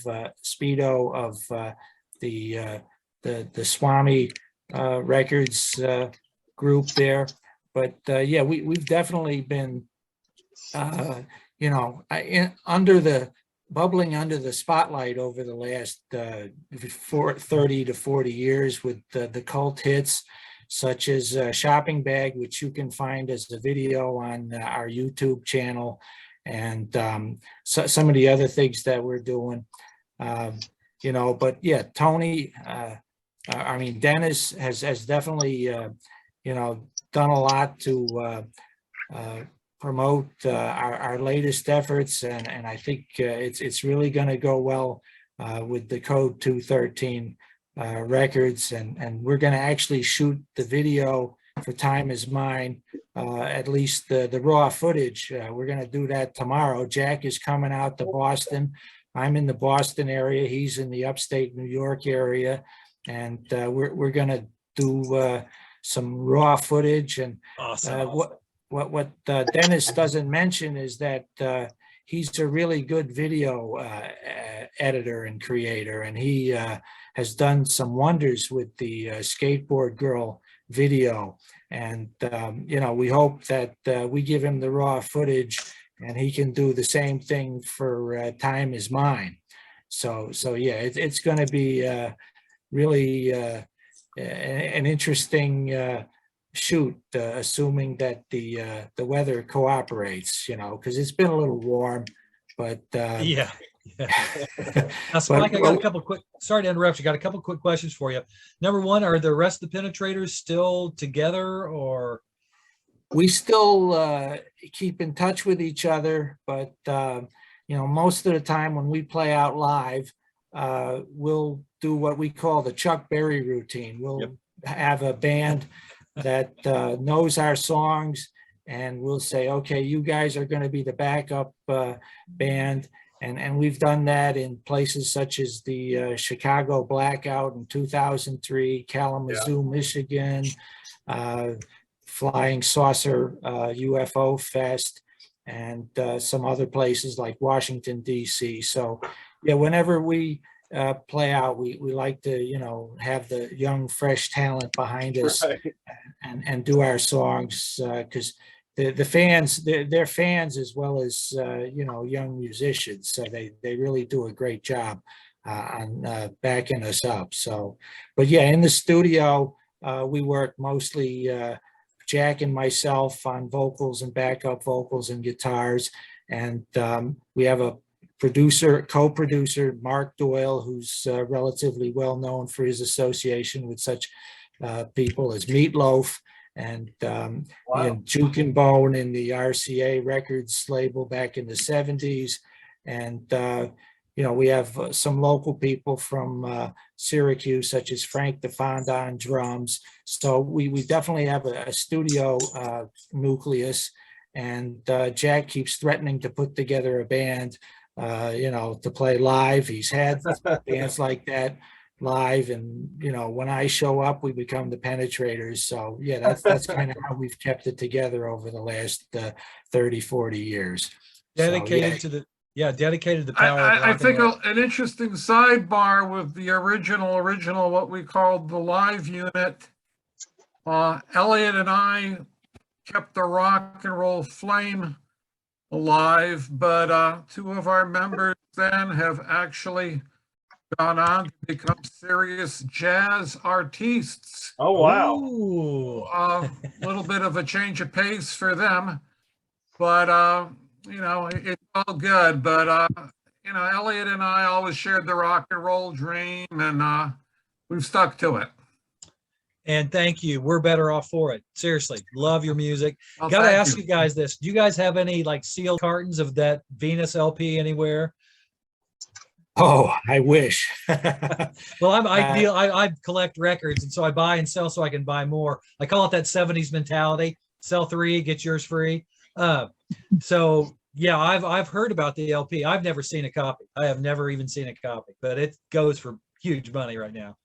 S7: Speedo of the Swami Records group there. But yeah, we've definitely been, bubbling under the spotlight over the last 30 to 40 years with the cult hits, such as Shopping Bag, which you can find as a video on our YouTube channel, and some of the other things that we're doing. But yeah, Tony, Dennis has definitely, done a lot to promote our latest efforts, and I think it's really going to go well with the Code 213 records, and we're going to actually shoot the video for Time Is Mine, at least the raw footage. We're going to do that tomorrow. Jack is coming out to Boston. I'm in the Boston area. He's in the upstate New York area, and we're going to do some raw footage. And
S11: awesome.
S7: What Dennis doesn't mention is that he's a really good video editor and creator, and he has done some wonders with the Skateboard Girl video. And we hope that we give him the raw footage, and he can do the same thing for Time Is Mine. So yeah, it's going to be really an interesting shoot, assuming that the weather cooperates, because it's been a little warm, but
S11: Yeah. Now, Spike, I got a couple quick, sorry to interrupt you, got a couple quick questions for you. Number one, are the rest of the Penetrators still together, or?
S7: We still keep in touch with each other, but most of the time when we play out live, we'll do what we call the Chuck Berry routine. We'll have a band that knows our songs, and we'll say, okay, you guys are going to be the backup band. And we've done that in places such as the Chicago Blackout in 2003, Kalamazoo, Michigan, Flying Saucer UFO Fest, and some other places like Washington, D.C. So yeah, whenever we play out, we like to, have the young, fresh talent behind us,
S6: Right.
S7: and do our songs, because the fans, they're fans as well as, young musicians. So they really do a great job on backing us up. So, but yeah, in the studio, we work mostly Jack and myself on vocals and backup vocals and guitars. And we have a co-producer, Mark Doyle, who's relatively well known for his association with such people as Meatloaf and Juke and Bone in the RCA Records label back in the 70s. And, we have some local people from Syracuse, such as Frank DeFonda on drums. So we definitely have a studio nucleus. And Jack keeps threatening to put together a band, to play live. He's had bands like that live, and when I show up, we become the Penetrators. So yeah, that's kind of how we've kept it together over the last 30, 40 years.
S11: Dedicated to the power of rock
S9: I
S11: and
S9: think
S11: roll.
S9: an interesting sidebar with the original, what we called the live unit. Elliot and I kept the rock and roll flame alive, but two of our members then have actually gone on to become serious jazz artists.
S6: Oh, wow.
S11: Ooh.
S9: A little bit of a change of pace for them, but it's all good. But Elliot and I always shared the rock and roll dream, and we've stuck to it.
S11: And thank you. We're better off for it. Seriously, love your music.
S9: Well,
S11: Got to
S9: thank
S11: ask you guys this. Do you guys have any like sealed cartons of that Venus LP anywhere?
S7: Oh, I wish.
S11: Well, I collect records, and so I buy and sell so I can buy more. I call it that 70s mentality. Sell 3, get yours free. So yeah, I've heard about the LP. I've never seen a copy. I have never even seen a copy, but it goes for huge money right now.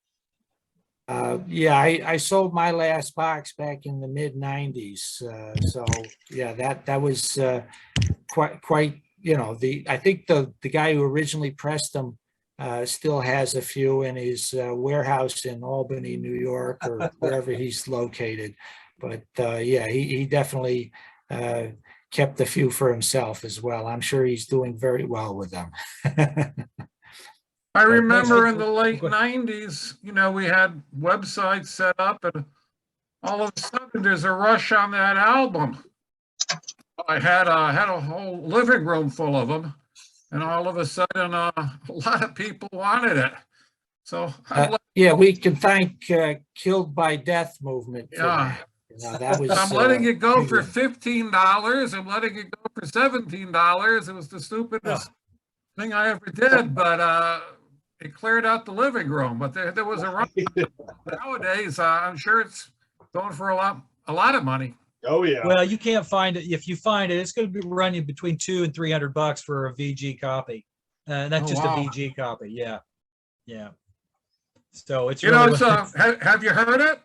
S7: I sold my last box back in the mid 90s. So yeah, that was quite, I think the guy who originally pressed them still has a few in his warehouse in Albany, New York, or wherever he's located. But he definitely kept a few for himself as well. I'm sure he's doing very well with them.
S9: I remember in the late 90s, we had websites set up, and all of a sudden there's a rush on that album. I had a whole living room full of them, and all of a sudden a lot of people wanted it. So
S7: we can thank Killed by Death movement. For that. That was.
S9: I'm letting it go for $15. I'm letting it go for $17. It was the stupidest thing I ever did, but it cleared out the living room. But there was a rush. Nowadays, I'm sure it's going for a lot of money.
S6: Oh yeah.
S11: Well, you can't find it. If you find it, it's going to be running between $200 and $300 for a VG copy. And that's just a VG copy. Yeah. Yeah. So it's really
S9: have you heard it?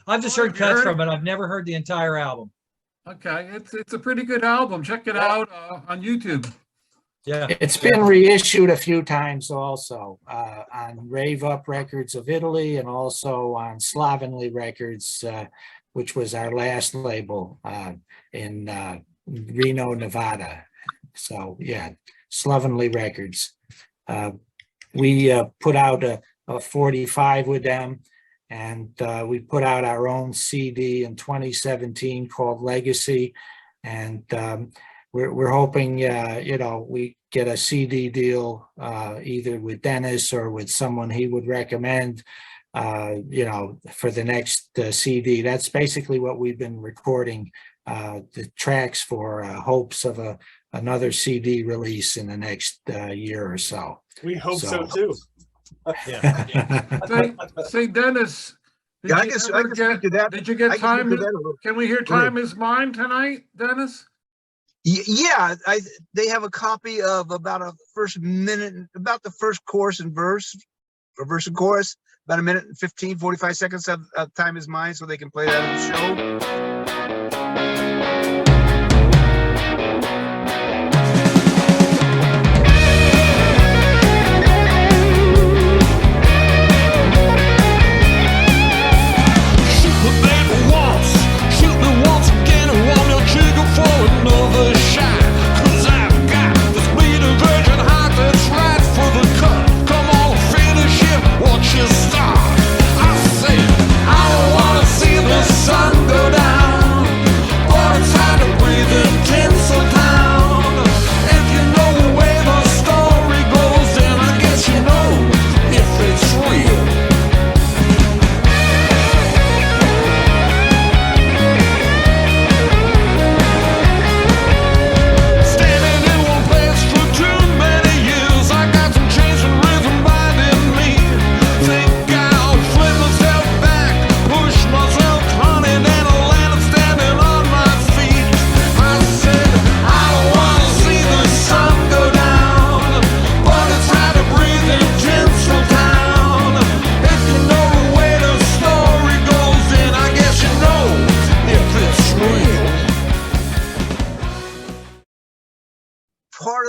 S11: I've just heard cuts from it. I've never heard the entire album.
S9: Okay. It's a pretty good album. Check it out on YouTube.
S11: Yeah.
S7: It's been reissued a few times also on Rave Up Records of Italy, and also on Slovenly Records, which was our last label in Reno, Nevada. So yeah, Slovenly Records. We put out a 45 with them, and we put out our own CD in 2017 called Legacy. And we're hoping, we get a CD deal either with Dennis or with someone he would recommend, for the next CD. That's basically what we've been recording the tracks for, hopes of another CD release in the next year or so.
S6: We hope so too.
S11: Yeah.
S9: Say, Dennis, did you get Time? Can we hear Time Is Mine tonight, Dennis?
S4: Yeah, they have a copy of about the first chorus and verse, or verse and chorus, about 1 minute and 15, 45 seconds of Time Is Mine, so they can play that on the show.
S5: Shoot me, baby, once. Shoot me once again, and one or two.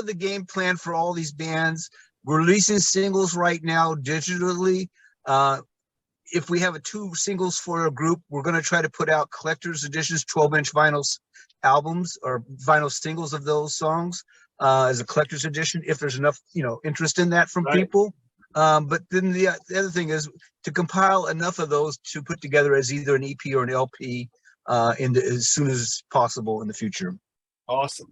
S4: the game plan for all these bands. We're releasing singles right now digitally. If we have 2 singles for a group, we're going to try to put out collector's editions, 12-inch vinyl albums or vinyl singles of those songs as a collector's edition, if there's enough, interest in that from
S6: Right.
S4: people. But then the other thing is to compile enough of those to put together as either an EP or an LP as soon as possible in the future.
S6: Awesome.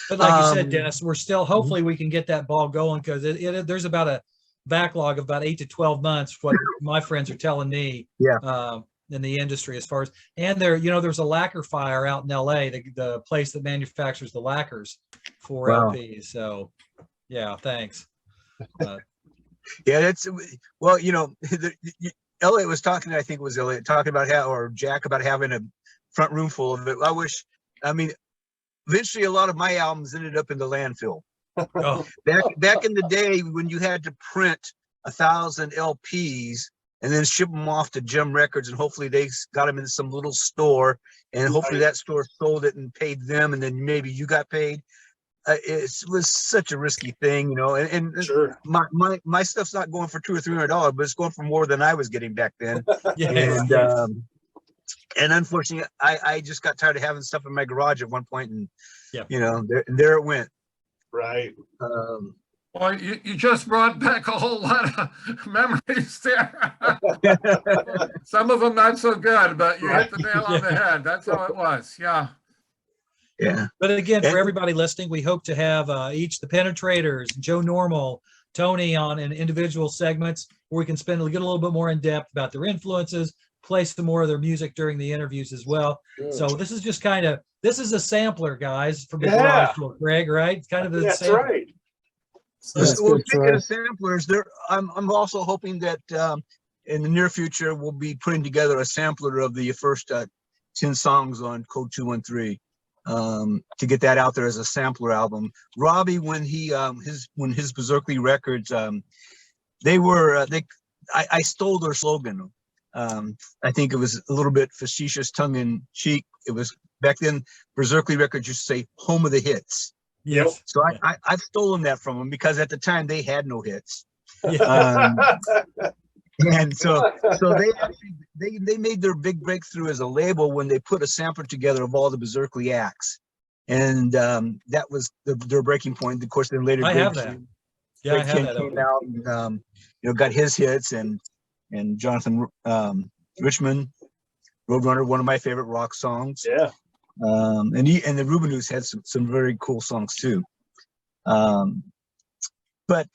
S11: But like you said, Dennis, we're still, hopefully we can get that ball going because there's about a backlog of about 8 to 12 months, what my friends are telling me.
S4: Yeah.
S11: In the industry as far as, and there's a lacquer fire out in LA, the place that manufactures the lacquers for
S4: Wow.
S11: LPs. So yeah, thanks.
S4: Yeah, that's, well, Elliot was talking, I think it was Elliot, talking about or Jack about having a front room full of it. Eventually a lot of my albums ended up in the landfill.
S11: Oh,
S4: Back in the day when you had to print 1,000 LPs and then ship them off to Gem Records, and hopefully they got them in some little store, and hopefully that store sold it and paid them, and then maybe you got paid. It was such a risky thing, and
S6: Sure.
S4: my stuff's not going for $200 or $300, but it's going for more than I was getting back then.
S11: yeah.
S4: And unfortunately, I just got tired of having stuff in my garage at one point, and
S11: Yeah.
S4: there it went.
S6: Right.
S9: Well, you just brought back a whole lot of memories there. Some of them not so good, but you hit the nail on the head. That's how it was. Yeah.
S4: Yeah.
S11: But again,
S4: And-
S11: for everybody listening, we hope to have each the Penetrators, Joe Normal, Tony on in individual segments where we can get a little bit more in depth about their influences, play some more of their music during the interviews as well. So this is just this is a sampler, guys, from the
S6: Yeah.
S11: garage door, Greg, right? It's kind of the
S6: That's
S11: same.
S6: right.
S10: That's
S4: Well,
S10: good,
S4: speaking
S10: Troy.
S4: of samplers, I'm also hoping that in the near future we'll be putting together a sampler of the first 10 songs on Code 213 to get that out there as a sampler album. Robbie, when his Berserkly Records, I stole their slogan. I think it was a little bit facetious, tongue in cheek. It was back then. Berserkly Records used to say "Home of the Hits."
S11: Yes.
S4: So I've stolen that from them because at the time they had no hits.
S11: Yeah.
S4: And so they actually they made their big breakthrough as a label when they put a sampler together of all the Berserkly acts, and that was their breaking point. Of course, then later
S11: I have
S4: Greg
S11: that.
S4: King-
S11: Yeah, I
S4: Greg
S11: have
S4: King
S11: that.
S4: came out and got his hits, and Jonathan Richman, Roadrunner, one of my favorite rock songs.
S6: Yeah.
S4: And the Rubinoos had some very cool songs too. But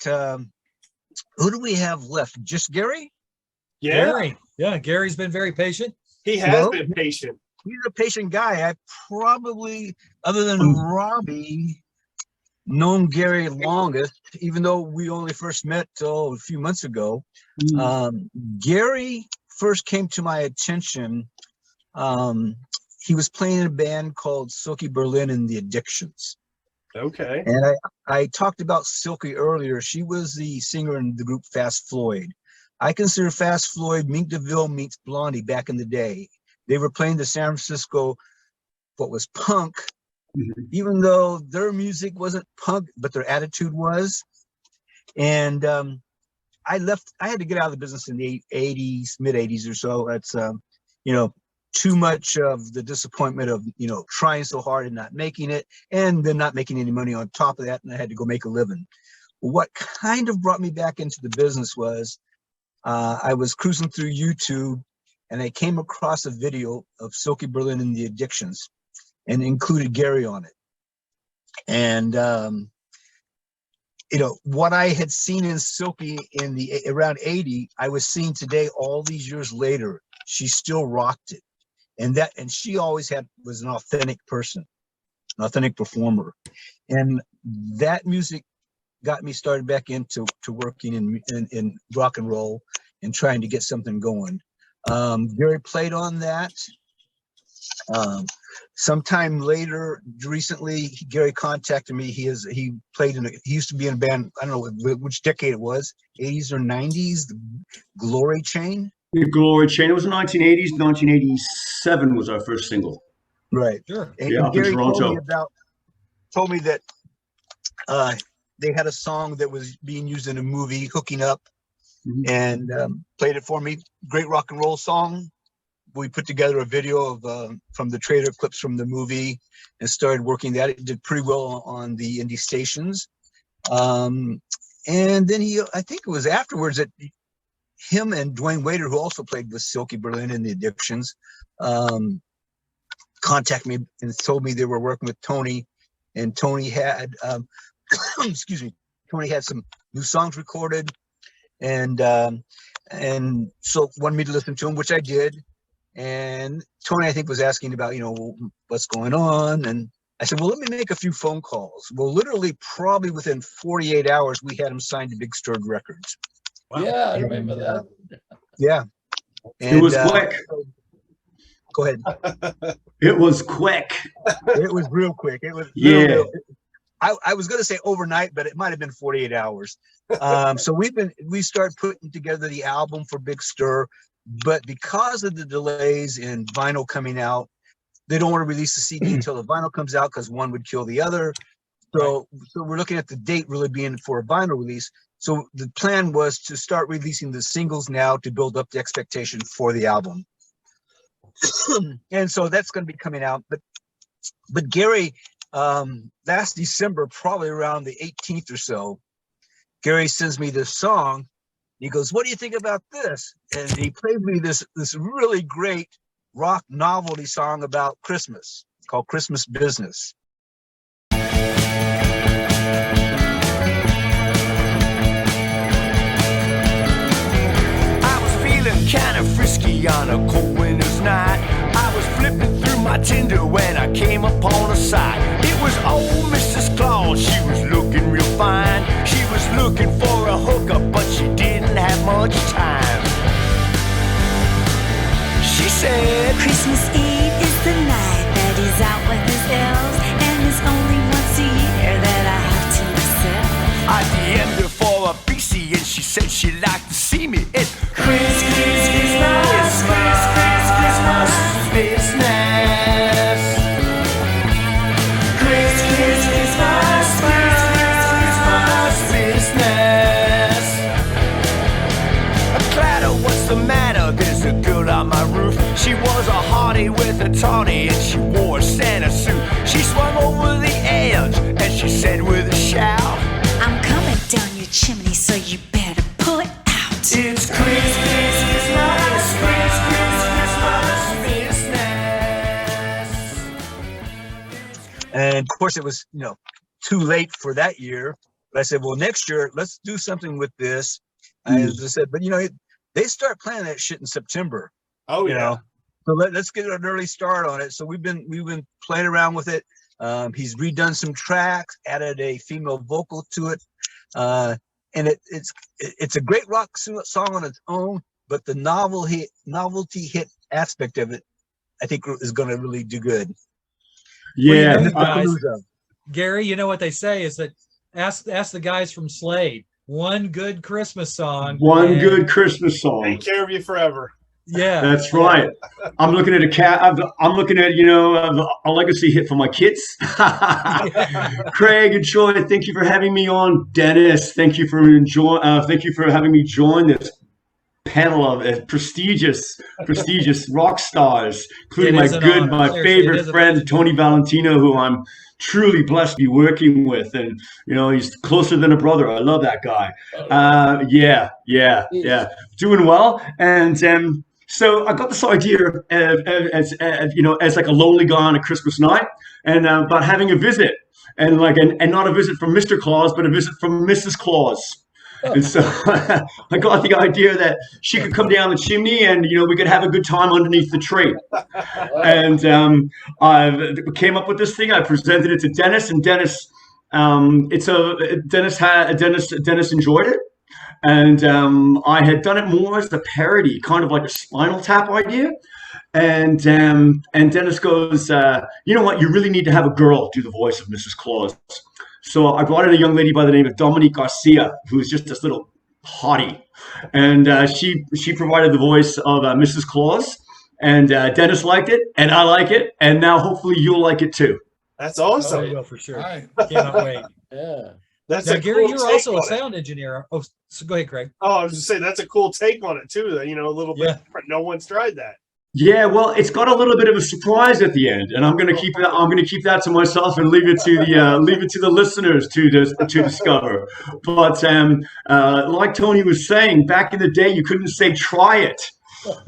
S4: who do we have left? Just Gary?
S6: Yeah.
S11: Gary. Yeah, Gary's been very patient.
S6: He has
S4: Well-
S6: been patient.
S4: He's a patient guy. I probably, other than Robbie, known Gary longest, even though we only first met a few months ago. Gary first came to my attention. He was playing in a band called Silky Berlin and the Addictions.
S6: Okay.
S4: And I talked about Silky earlier. She was the singer in the group Fast Floyd. I consider Fast Floyd Mink DeVille meets Blondie back in the day. They were playing the San Francisco, what was punk, even though their music wasn't punk, but their attitude was. And I had to get out of the business in the 80s, mid 80s or so. That's, too much of the disappointment of, trying so hard and not making it, and then not making any money on top of that. And I had to go make a living. What kind of brought me back into the business was I was cruising through YouTube and I came across a video of Silky Berlin and the Addictions and included Gary on it. And, what I had seen in Silky in the around 80, I was seeing today, all these years later. She still rocked it. And she always was an authentic person, an authentic performer. And that music got me started back into working in rock and roll and trying to get something going. Gary played on that. Sometime later, recently, Gary contacted me. He used to be in a band, I don't know which decade it was, 80s or 90s, the Glory Chain.
S12: The Glory Chain. It was 1980s. 1987 was our first single.
S4: Right.
S11: Sure.
S4: And
S12: Yeah, up in
S4: Gary
S12: Toronto.
S4: told me that they had a song that was being used in a movie, Hooking Up,
S12: Mhm.
S4: and played it for me. Great rock and roll song. We put together a video of from the trailer clips from the movie and started working that. It did pretty well on the indie stations. And then I think it was afterwards that him and Dwayne Waiter, who also played with Silky Berlin in the Addictions, contacted me and told me they were working with Tony, and Tony had, excuse me, Tony had some new songs recorded, and so wanted me to listen to them, which I did. And Tony, I think, was asking about, what's going on, and I said, well, let me make a few phone calls. Well, literally, probably within 48 hours, we had him signed to Big Stirred Records.
S3: Yeah, I remember that.
S4: Yeah.
S12: It was quick.
S4: Go ahead.
S12: It was quick.
S4: It was real quick. It was
S12: Yeah.
S4: I was going to say overnight, but it might have been 48 hours. So we started putting together the album for Big Stir, but because of the delays in vinyl coming out, they don't want to release the CD until the vinyl comes out because one would kill the other. So we're looking at the date really being for a vinyl release. So the plan was to start releasing the singles now to build up the expectation for the album. And so that's going to be coming out. But Gary, last December, probably around the 18th or so, Gary sends me this song. He goes, "What do you think about this?" And he played me this really great rock novelty song about Christmas called Christmas Business.
S5: I was feeling kind of frisky on a cold winter's night. I was flipping through my Tinder when I came upon a site. It was old Mrs. Claus. She was looking real fine. She was looking for a hookup, but she didn't have much time. She said,
S13: Christmas Eve is the night that is out with his elves, and it's only once a year that I have to myself.
S5: I DM'd her for a BC and she said she'd like to see me. It's Christmas business. Christmas business. Clatter, what's the matter? There's a girl on my roof. She was a hottie with a tawny and she wore a Santa suit. She swung over the edge and she said with a shout,
S13: I'm coming down your chimney, so you better pull it out.
S5: it's Christmas business.
S4: And of course, it was, too late for that year. But I said, well, next year, let's do something with this. As I said, but they start planning that shit in September.
S6: Oh yeah.
S4: So let's get an early start on it. So we've been playing around with it. He's redone some tracks, added a female vocal to it, and it's a great rock song on its own. But the novelty hit aspect of it, I think, is going to really do good.
S12: Yeah.
S11: Well, guys, Gary, you know what they say is that ask the guys from Slade. One good Christmas song.
S12: One good Christmas song.
S6: Take care of you forever.
S11: Yeah.
S12: That's right. I'm looking at I'm looking at, a legacy hit for my kids. Craig and Troy, thank you for having me on. Dennis, thank you for having me join this panel of prestigious rock stars, including my favorite friend, Tony Valentino, who I'm truly blessed to be working with. And, he's closer than a brother. I love that guy. Yeah. Doing well. And so I got this idea as like a lonely guy on a Christmas night, and about having a visit, and not a visit from Mr. Claus, but a visit from Mrs. Claus. And so I got the idea that she could come down the chimney and, we could have a good time underneath the tree. And I came up with this thing. I presented it to Dennis, and Dennis Dennis enjoyed it. And I had done it more as a parody, kind of like a Spinal Tap idea. And Dennis goes, you know what? You really need to have a girl do the voice of Mrs. Claus. So I brought in a young lady by the name of Dominique Garcia, who's just this little hottie. And she provided the voice of Mrs. Claus. And Dennis liked it, and I like it. And now hopefully you'll like it too.
S6: That's awesome.
S11: Oh, for sure. Cannot wait.
S3: Yeah.
S6: That's
S11: Now,
S6: a
S11: Gary,
S6: cool
S11: you're
S6: take
S11: also a
S6: on it.
S11: sound engineer. Oh, so go ahead, Craig.
S6: Oh, I was just saying that's a cool take on it too. That a little bit
S11: Yeah.
S6: different. No one's tried that.
S12: Yeah, well, it's got a little bit of a surprise at the end, and I'm going to keep that. I'm going to keep that to myself and leave it to the listeners to discover. But like Tony was saying, back in the day, you couldn't say "try it,"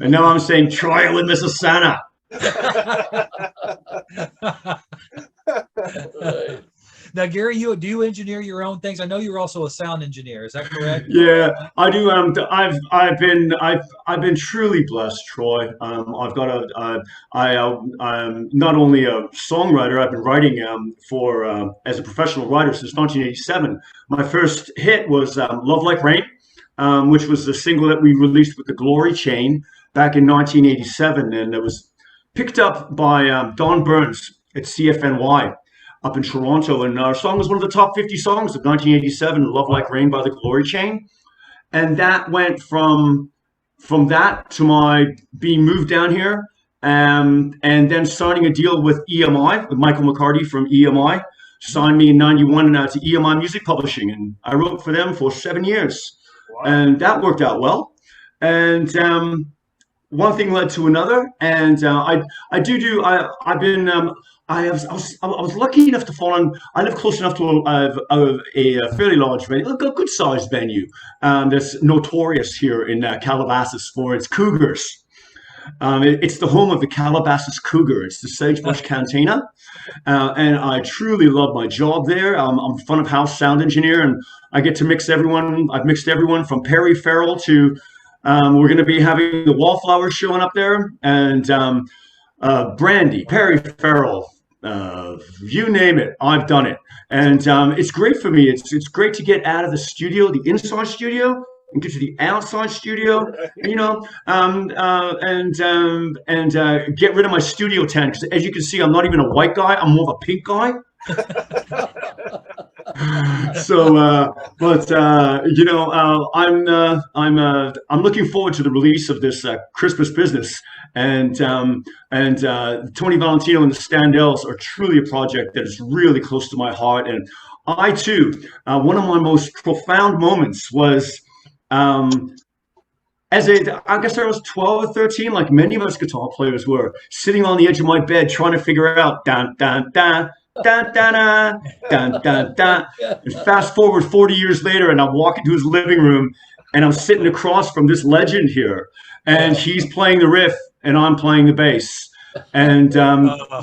S12: and now I'm saying "try it with Mrs. Santa."
S3: Right.
S11: Now, Gary, do you engineer your own things? I know you're also a sound engineer. Is that correct?
S12: Yeah, I do. I've been truly blessed, Troy. I've got I'm not only a songwriter. I've been writing for as a professional writer since 1987. My first hit was "Love Like Rain," which was the single that we released with the Glory Chain back in 1987, and it was picked up by Don Burns at CFNY. Up in Toronto, and our song was one of the top 50 songs of 1987, "Love Like Rain" by the Glory Chain. And that went from that to my being moved down here, and then signing a deal with EMI, with Michael McCarty from EMI, signed me in '91 to EMI Music Publishing, and I wrote for them for 7 years.
S6: Wow.
S12: And that worked out well. And one thing led to another, and I was lucky enough to fall on. I live close enough to a fairly large venue, a good sized venue that's notorious here in Calabasas for its cougars. It's the home of the Calabasas Cougar. It's the Sagebrush Cantina, and I truly love my job there. I'm front of house sound engineer, and I get to mix everyone. I've mixed everyone from Perry Farrell to we're going to be having the Wallflowers showing up there, and Brandy, Perry Farrell, you name it, I've done it. And it's great for me. It's great to get out of the studio, the inside studio, and get to the outside studio, and get rid of my studio tent. Because as you can see, I'm not even a white guy. I'm more of a pink guy. So, I'm looking forward to the release of this Christmas business, and Tony Valentino and the Standells are truly a project that is really close to my heart. And I too, one of my most profound moments was I guess I was 12 or 13, like many of us guitar players were, sitting on the edge of my bed trying to figure out dun dun dun. Dun, dun, dun, dun, dun, dun. And fast forward 40 years later, and I'm walking to his living room, and I'm sitting across from this legend here, and he's playing the riff, and I'm playing the bass. And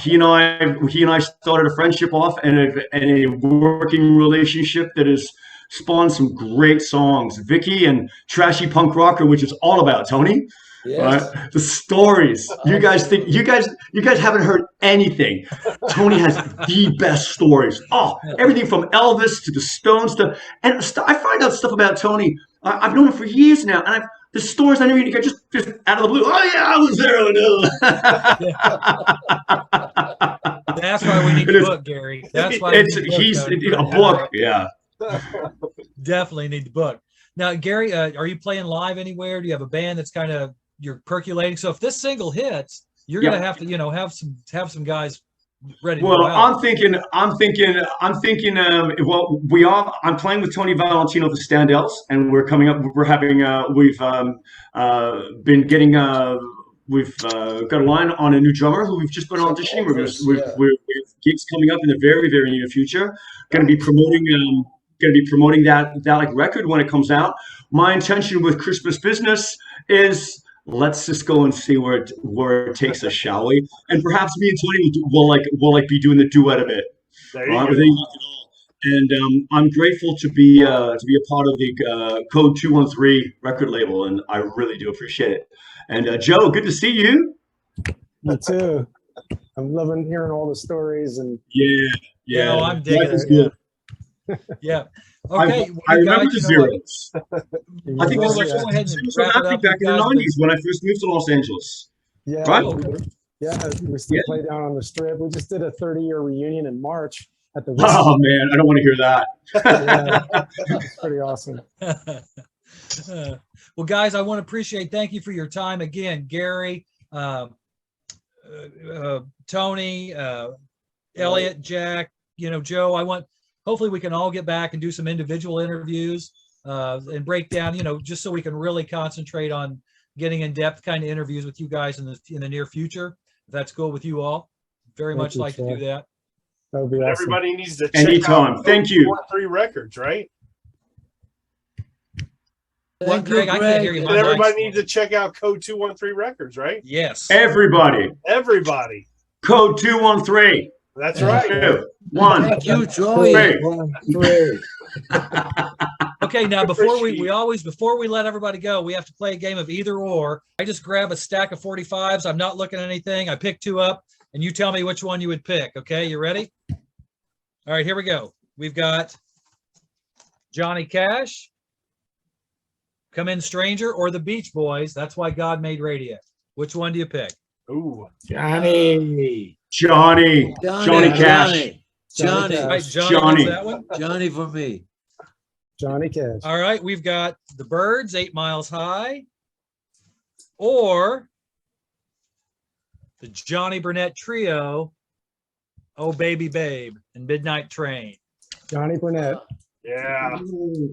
S12: he and I started a friendship off, and a working relationship that has spawned some great songs. Vicky and Trashy Punk Rocker, which is all about Tony.
S3: Yes.
S12: Right? The stories. You guys haven't heard anything. Tony has the best stories. Oh, everything from Elvis to the Stones and I find out stuff about Tony. I've known him for years now, and the stories I never even get just out of the blue. Oh yeah, I was there.
S11: That's why we need the book, Gary. That's why
S12: he's a book. Yeah.
S11: Definitely need the book. Now, Gary, are you playing live anywhere? Do you have a band that's kind of you're percolating? So if this single hits, you're gonna have to, have some guys ready to go out.
S12: I'm thinking. I'm playing with Tony Valentino, the Standells, and we're coming up. We're having. We've been getting. We've got a line on a new drummer who we've just been auditioning. We have gigs coming up in the very, very near future. Going to be promoting that like record when it comes out. My intention with Christmas Business is let's just go and see where it takes us, shall we? And perhaps me and Tony will be doing the duet of it.
S6: There you go.
S12: And I'm grateful to be a part of the Code 213 record label, and I really do appreciate it. And Joe, good to see you.
S10: Me too. I'm loving hearing all the stories and
S12: yeah.
S11: I'm digging it. Yeah. Okay.
S12: I remember the Zeros. I think
S11: Well,
S12: this
S11: let's go ahead
S12: was
S11: and wrap it up,
S12: back in the
S11: guys.
S12: 90s when I first moved to Los Angeles.
S10: Yeah,
S12: Right?
S10: we still play down on the Strip. We just did a 30-year reunion in March at the.
S12: Oh man, I don't want to hear that.
S10: It's pretty awesome.
S11: Well, guys, I want to thank you for your time again, Gary, Tony, Elliot, Jack, Joe. I want hopefully we can all get back and do some individual interviews and break down, just so we can really concentrate on getting in-depth kind of interviews with you guys in the near future. If that's cool with you all, very much like to do that.
S10: That would be awesome.
S6: Everybody needs to check
S12: Anytime.
S6: out
S12: Thank you.
S6: 213 Records, right?
S3: Thank you,
S11: Greg? I can't hear you.
S3: Greg.
S11: My
S6: And everybody
S11: mic's-
S6: needs to check out Code 213 Records, right?
S11: Yes.
S12: Everybody.
S6: Everybody.
S12: Code 213.
S6: That's right.
S12: 2, 1.
S3: Thank you, Troy.
S12: Three.
S11: Okay, now before we let everybody go, we have to play a game of either or. I just grab a stack of 45s. I'm not looking at anything. I pick two up and you tell me which one you would pick. Okay, you ready? All right, here we go. We've got Johnny Cash, Come In Stranger, or the Beach Boys. That's Why God Made Radio. Which one do you pick?
S6: Ooh.
S7: Johnny.
S12: Johnny Cash.
S3: Johnny.
S11: All right, Johnny,
S12: Johnny.
S11: wins that one.
S3: Johnny for me.
S10: Johnny Cash.
S11: All right, we've got the Byrds, 8 Miles High, or the Johnny Burnett Trio, Oh Baby Babe, and Midnight Train.
S10: Johnny Burnett.
S6: Yeah.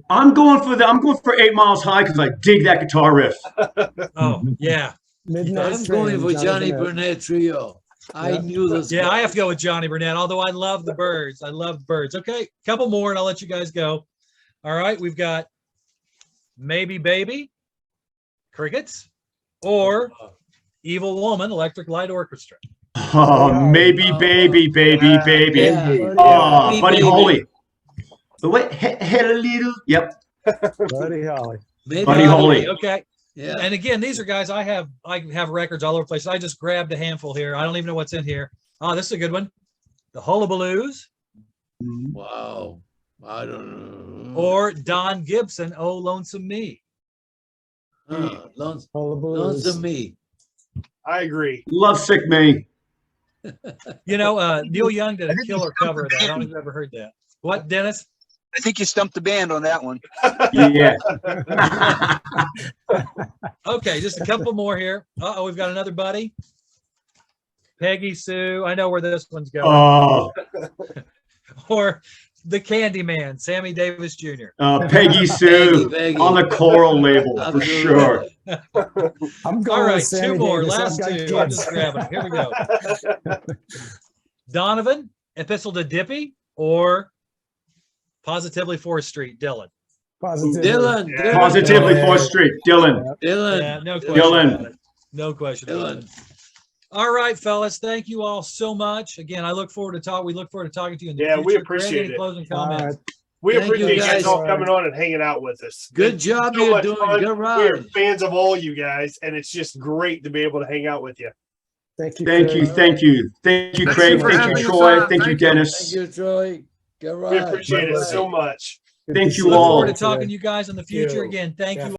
S12: I'm going for 8 Miles High because I dig that guitar riff.
S11: Oh, yeah.
S10: Midnight
S3: I'm
S10: Train,
S3: going for Johnny Burnett Trio. I knew this.
S11: Yeah, I have to go with Johnny Burnett, although I love the Byrds. I love the Byrds. Okay, couple more and I'll let you guys go. All right, we've got Maybe Baby, Crickets, or Evil Woman, Electric Light Orchestra.
S12: Oh, maybe, baby.
S3: Yeah.
S12: Oh,
S3: Maybe
S12: Buddy
S3: Baby.
S12: Holly. Wait, had a little. Yep.
S10: Buddy Holly.
S3: Maybe
S12: Buddy Holly.
S11: Okay.
S3: Yeah.
S11: And again, these are guys I have records all over the place. I just grabbed a handful here. I don't even know what's in here. Oh, this is a good one. The Hullabaloos
S3: Wow. I don't know.
S11: or Don Gibson, Oh Lonesome Me.
S3: Lonesome Me.
S6: I agree.
S12: Lovesick Me.
S11: Neil Young did a
S4: I think
S11: killer
S4: you
S11: cover of that. I don't think I've ever heard that. What, Dennis?
S4: I think you stumped the band on that one.
S12: Yeah.
S11: Okay, just a couple more here. Uh-oh, we've got another buddy. Peggy Sue. I know where this one's going.
S12: Oh,
S11: Or the Candyman, Sammy Davis Jr.
S12: Peggy Sue
S3: Peggy.
S12: on the choral label for
S3: Absolutely.
S12: sure.
S10: I'm going
S11: All right,
S10: with Sammy
S11: two more.
S10: Davis. I've
S11: Last
S10: got
S11: two.
S10: kids.
S11: I'm just grabbing them. Here we go. Donovan, Epistle to Dippy, or Positively 4th Street, Dylan.
S10: Positively.
S3: Dylan.
S6: Yeah.
S12: Positively
S10: Yeah.
S12: 4th Street. Dylan.
S3: Dylan.
S11: Yeah, no question
S12: Dylan.
S11: about it. No question about
S3: Dylan.
S11: it. All right, fellas. Thank you all so much. Again, we look forward to talking to you in the
S6: Yeah,
S11: future.
S6: we
S11: Greg,
S6: appreciate
S11: any
S6: it.
S11: closing
S10: All
S11: comments?
S10: right.
S6: We
S3: Thank you,
S6: appreciate you guys
S3: guys.
S6: all coming on and hanging out with us.
S3: Good
S6: It's
S3: job
S6: so
S3: you're
S6: much
S3: doing.
S6: fun.
S3: Good
S6: We're
S3: ride.
S6: fans of all you guys, and it's just great to be able to hang out with you.
S10: Thank you.
S12: Thank
S10: Craig.
S12: you. Thank you. Thank you, Craig.
S9: for
S12: Thank
S9: having
S12: you,
S9: us
S12: Troy.
S9: on.
S12: Thank you,
S9: Thank you.
S12: Dennis.
S3: Thank you, Troy. Good
S6: We
S3: ride.
S6: appreciate it
S3: Bye-bye.
S6: so much.
S10: Good
S12: Thank
S10: to
S12: you
S10: see
S11: Look
S12: all.
S11: forward to
S10: today.
S11: talking to you guys in the future.
S7: you.
S11: Again, thank
S7: Yeah.
S11: you